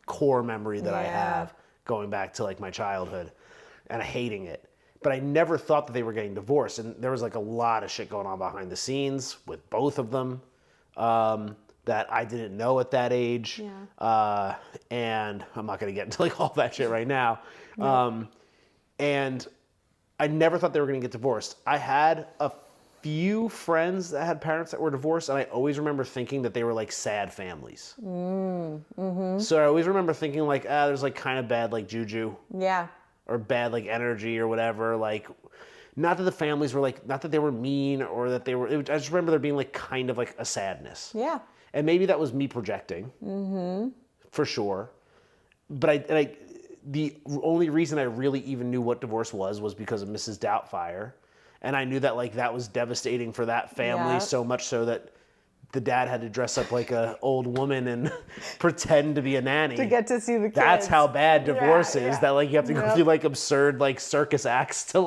core memory that I have going back to like my childhood, and hating it. But I never thought that they were getting divorced, and there was like a lot of shit going on behind the scenes with both of them that I didn't know at that age. Yeah. And I'm not going to get into like all that shit right now. And I never thought they were going to get divorced. I had a few friends that had parents that were divorced, and I always remember thinking that they were like sad families. So I always remember thinking like, there's like kind of bad like juju. Yeah. Or bad like energy or whatever. Like, not that the families were like, not that they were mean or that they were, I just remember there being like kind of like a sadness. Yeah. And maybe that was me projecting. For sure. But the only reason I really even knew what divorce was because of Mrs. Doubtfire. And I knew that like that was devastating for that family, so much so that the dad had to dress up like an old woman and pretend to be a nanny. To get to see the kids. That's how bad divorce is, that like you have to go through like absurd like circus acts to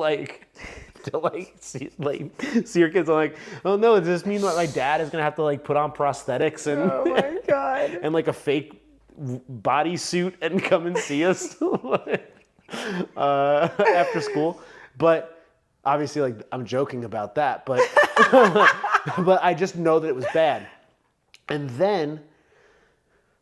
see your kids. I'm like, oh no, does this mean that my dad is gonna have to like put on prosthetics and oh my God. and like a fake bodysuit and come and see us after school? But obviously, like I'm joking about that, but but I just know that it was bad. And then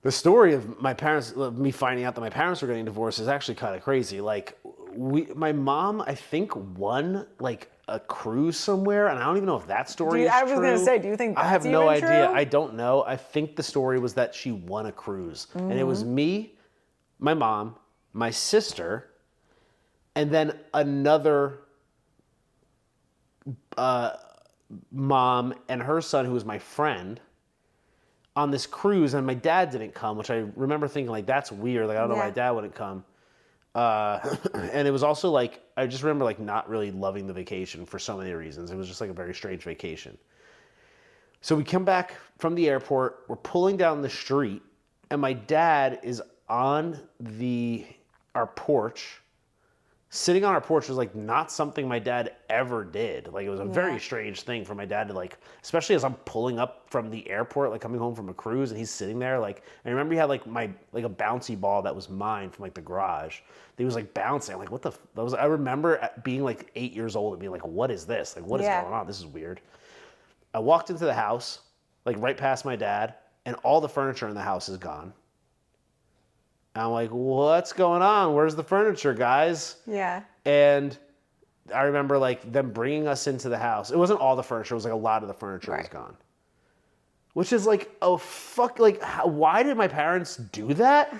the story of me finding out that my parents were getting divorced is actually kind of crazy. Like my mom, I think, won like a cruise somewhere, and I don't even know if that story is true. I was going to say, do you think that's I have no even idea. true? I don't know. I think the story was that she won a cruise, and it was me, my mom, my sister, and then another mom and her son, who was my friend, on this cruise, and my dad didn't come, which I remember thinking like, that's weird. Like I don't know why my dad wouldn't come. And it was also like, I just remember like not really loving the vacation for so many reasons. It was just like a very strange vacation. So we come back from the airport, we're pulling down the street, and my dad is on our porch. Sitting on our porch was like not something my dad ever did. Like it was a very strange thing for my dad to like, especially as I'm pulling up from the airport, like coming home from a cruise, and he's sitting there. Like, I remember he had like a bouncy ball that was mine from like the garage. He was like bouncing. I'm like, what the? I remember being like 8 years old and being like, what is this? Like, what is going on? This is weird. I walked into the house, like right past my dad, and all the furniture in the house is gone. And I'm like, what's going on? Where's the furniture, guys? Yeah. And I remember like them bringing us into the house. It wasn't all the furniture. It was like a lot of the furniture was gone. Which is like, oh, fuck, like, why did my parents do that?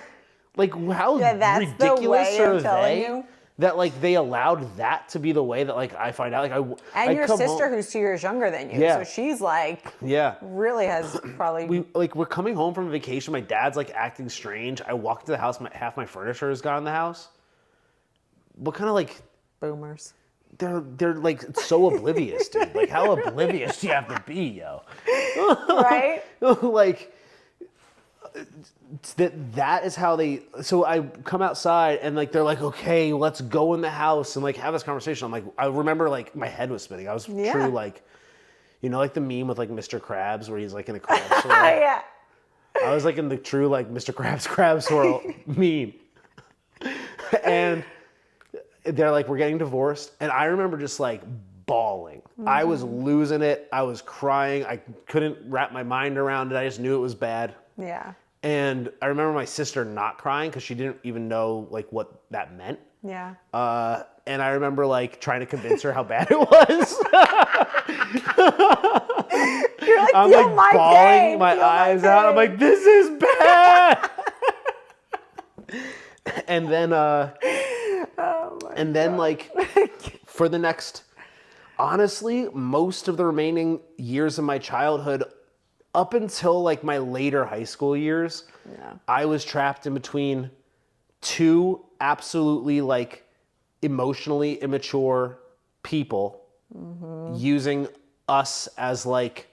Like, how that's ridiculous the way are of telling they you. that, like, they allowed that to be the way that, like, I find out? Like, And your sister, who's 2 years younger than you. Yeah. So she's like, really has probably. We're coming home from vacation. My dad's, like, acting strange. I walk into the house. Half my furniture is gone in the house. What kind of, like... Boomers. They're like so oblivious, dude. Like, how oblivious do you have to be, yo? Right? Like, that is how they... So I come outside and like they're like, okay, let's go in the house and like have this conversation. I'm like, I remember like my head was spinning. I was true like, you know, like the meme with like Mr. Krabs where he's like in a crab swirl. Yeah. I was like in the true like Mr. Krabs crab swirl meme. And they're like, we're getting divorced. And I remember just like bawling. I was losing it. I was crying. I couldn't wrap my mind around it. I just knew it was bad. Yeah. And I remember my sister not crying because she didn't even know like what that meant. Yeah. And I remember like trying to convince her how bad it was. You're like, I'm feel like my bawling pain, my feel eyes my out. I'm pain. like, this is bad. And then like for the next, honestly, most of the remaining years of my childhood, up until like my later high school years, I was trapped in between two absolutely like emotionally immature people using us as like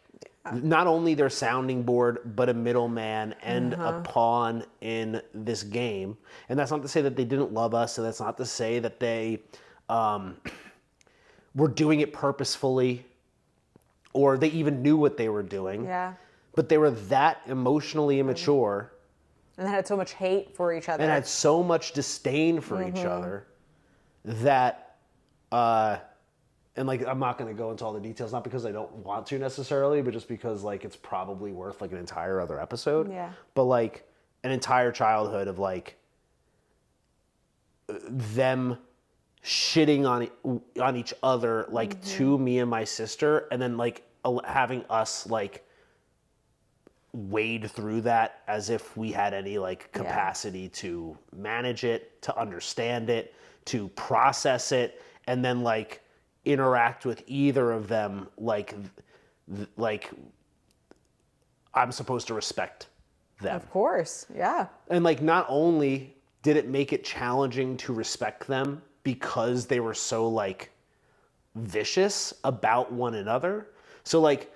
not only their sounding board, but a middleman and a pawn in this game. And that's not to say that they didn't love us, and that's not to say that they were doing it purposefully or they even knew what they were doing. Yeah. But they were that emotionally immature. And they had so much hate for each other. And had so much disdain for each other that, and like, I'm not going to go into all the details, not because I don't want to necessarily, but just because like it's probably worth like an entire other episode. Yeah. But like an entire childhood of like them shitting on each other, like to me and my sister, and then like having us like wade through that as if we had any like capacity to manage it, to understand it, to process it, and then like interact with either of them like I'm supposed to respect them. Of course, yeah. And like not only did it make it challenging to respect them because they were so like vicious about one another. So like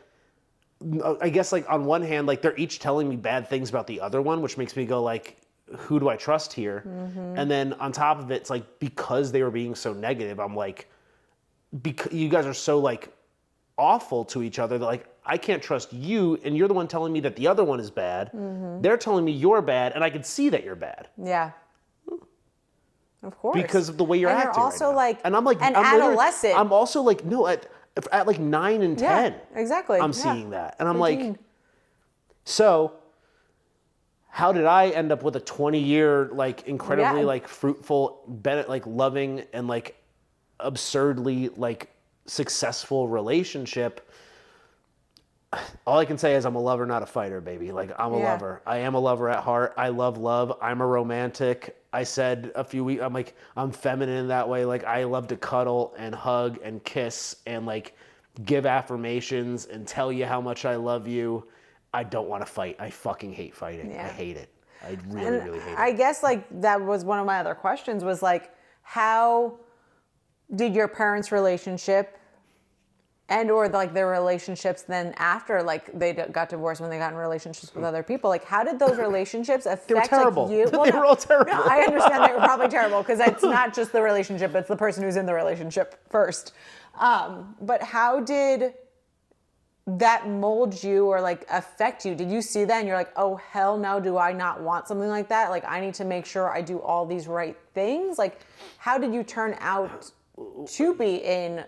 I guess like on one hand, like they're each telling me bad things about the other one, which makes me go like, who do I trust here? And then on top of it, it's like, because they were being so negative, I'm like, because you guys are so like awful to each other that like, I can't trust you. And you're the one telling me that the other one is bad. They're telling me you're bad. And I can see that you're bad. Yeah. Of course. Because of the way you're and acting. You're also right now. like and I'm like, an I'm adolescent. I'm also like, no, at like 9 and 10. Yeah, exactly. I'm seeing that. And I'm 15. like, so how did I end up with a 20-year, like incredibly like fruitful, like loving and like absurdly like successful relationship? All I can say is I'm a lover, not a fighter, baby. Like I'm a lover. I am a lover at heart. I love love. I'm a romantic. I said a few weeks, I'm like, I'm feminine in that way. Like I love to cuddle and hug and kiss and like give affirmations and tell you how much I love you. I don't want to fight. I fucking hate fighting. I hate it. I really, really hate it. I guess like that was one of my other questions was like, how did your parents' relationship and or like their relationships then after like they got divorced when they got in relationships with other people, like how did those relationships affect They were terrible. like, you? Well, They were all terrible. No, I understand they were probably terrible because it's not just the relationship, it's the person who's in the relationship first. But how did that mold you or like affect you? Did you see that and you're like, oh hell no, do I not want something like that? Like I need to make sure I do all these right things. Like how did you turn out to be in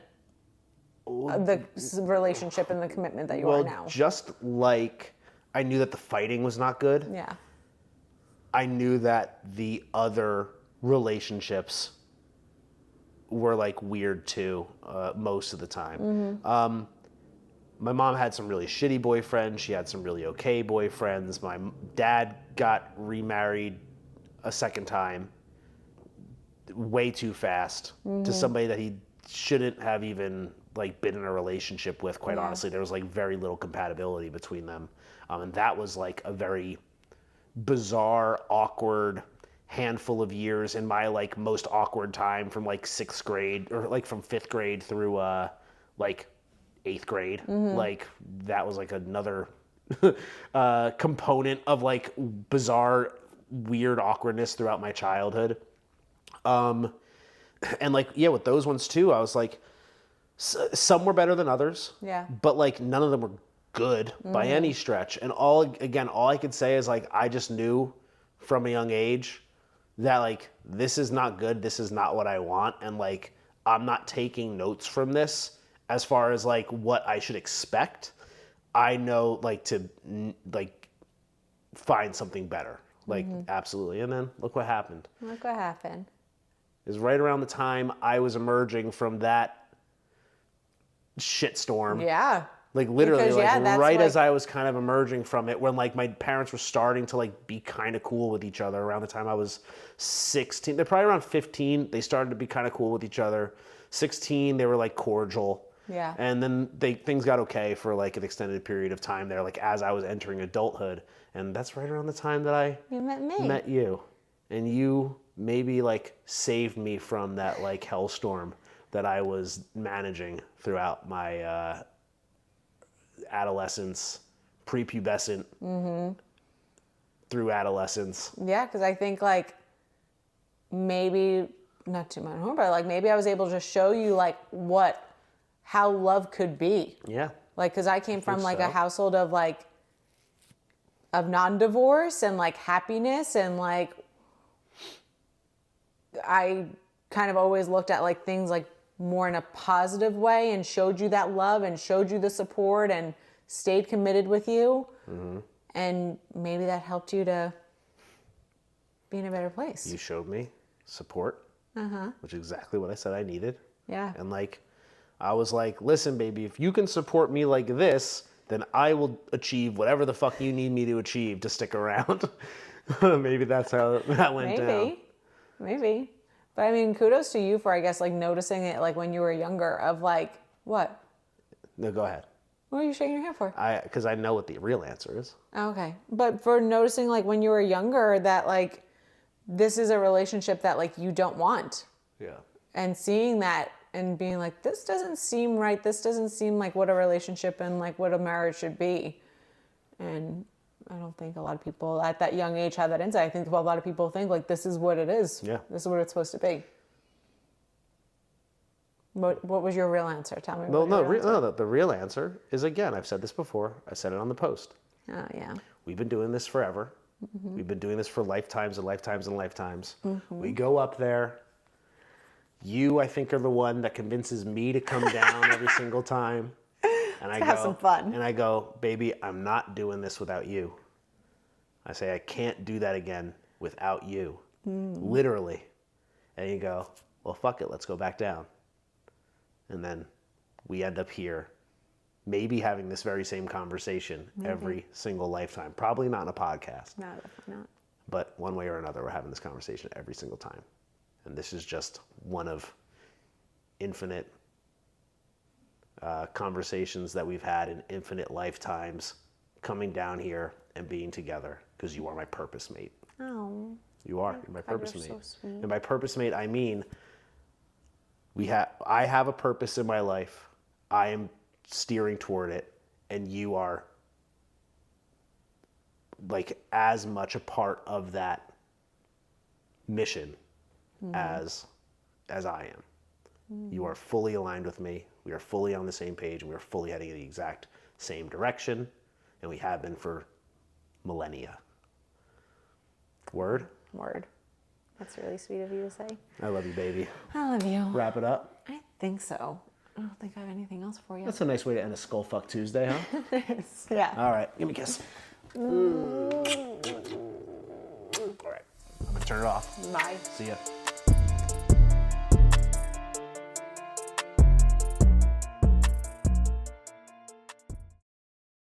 the relationship and the commitment that you are now. Just like I knew that the fighting was not good. Yeah. I knew that the other relationships were like weird too, most of the time. My mom had some really shitty boyfriends. She had some really okay boyfriends. My dad got remarried a second time way too fast to somebody that he shouldn't have even like been in a relationship with. Quite honestly, there was like very little compatibility between them. And that was like a very bizarre, awkward handful of years in my like most awkward time from like 6th grade or like from 5th grade through like 8th grade. Like that was like another component of like bizarre, weird awkwardness throughout my childhood. And like, yeah, with those ones too, I was like, some were better than others. Yeah. But like none of them were good by any stretch. And all I could say is like, I just knew from a young age that like, this is not good. This is not what I want. And like, I'm not taking notes from this as far as like what I should expect. I know like to like find something better. Like absolutely. And then look what happened. Look what happened. It was right around the time I was emerging from that shitstorm. Yeah. Like literally, Because, like that's right like- as I was kind of emerging from it, when like my parents were starting to like be kind of cool with each other around the time I was 16. They're probably around 15. They started to be kind of cool with each other. 16, they were like cordial. Yeah. And then things got okay for like an extended period of time there, like as I was entering adulthood. And that's right around the time that You met me. met you. And you maybe like saved me from that like hellstorm that I was managing throughout my adolescence, prepubescent, through adolescence. Yeah, because I think like maybe not to my home, but like maybe I was able to show you like how love could be. Yeah. Like, because I came from like a so. household of like of non-divorce and like happiness, and like I kind of always looked at like things like more in a positive way and showed you that love and showed you the support and stayed committed with you. And maybe that helped you to be in a better place. You showed me support, which is exactly what I said I needed. Yeah. And like, I was like, listen, baby, if you can support me like this, then I will achieve whatever the fuck you need me to achieve to stick around. Maybe that's how that went down. Maybe. But I mean, kudos to you for, I guess, like noticing it like when you were younger of like, what? No, go ahead. What are you shaking your head for? Because I know what the real answer is. Okay. But for noticing like when you were younger that like this is a relationship that like you don't want. Yeah. And seeing that and being like, this doesn't seem right. This doesn't seem like what a relationship and like what a marriage should be. And I don't think a lot of people at that young age have that insight. I think a lot of people think like this is what it is. Yeah. This is what it's supposed to be. What was your real answer? Tell me. Well, what your real answer- no, the real answer is, again, I've said this before. I said it on the post. Oh, yeah. We've been doing this forever. We've been doing this for lifetimes and lifetimes and lifetimes. We go up there. You, I think, are the one that convinces me to come down every single time. And I go, have some fun. And I go, baby, I'm not doing this without you. I say, I can't do that again without you. Literally. And you go, well, fuck it, let's go back down. And then we end up here, maybe having this very same conversation every single lifetime. Probably not in a podcast. No, definitely not. But one way or another, we're having this conversation every single time. And this is just one of infinite conversations that we've had in infinite lifetimes coming down here and being together, because you are my purpose mate. Oh. You are. You're my purpose you're mate. so sweet. And by purpose mate, I mean I have a purpose in my life. I am steering toward it, and you are like as much a part of that mission as I am. You are fully aligned with me. We are fully on the same page. We are fully heading in the exact same direction, and we have been for millennia. Word? Word. That's really sweet of you to say. I love you, baby. I love you. Wrap it up. I think so. I don't think I have anything else for you. That's a nice way to end a Skull Fuck Tuesday, huh? Yeah. All right, give me a kiss. All right, I'm gonna turn it off. Bye. See ya.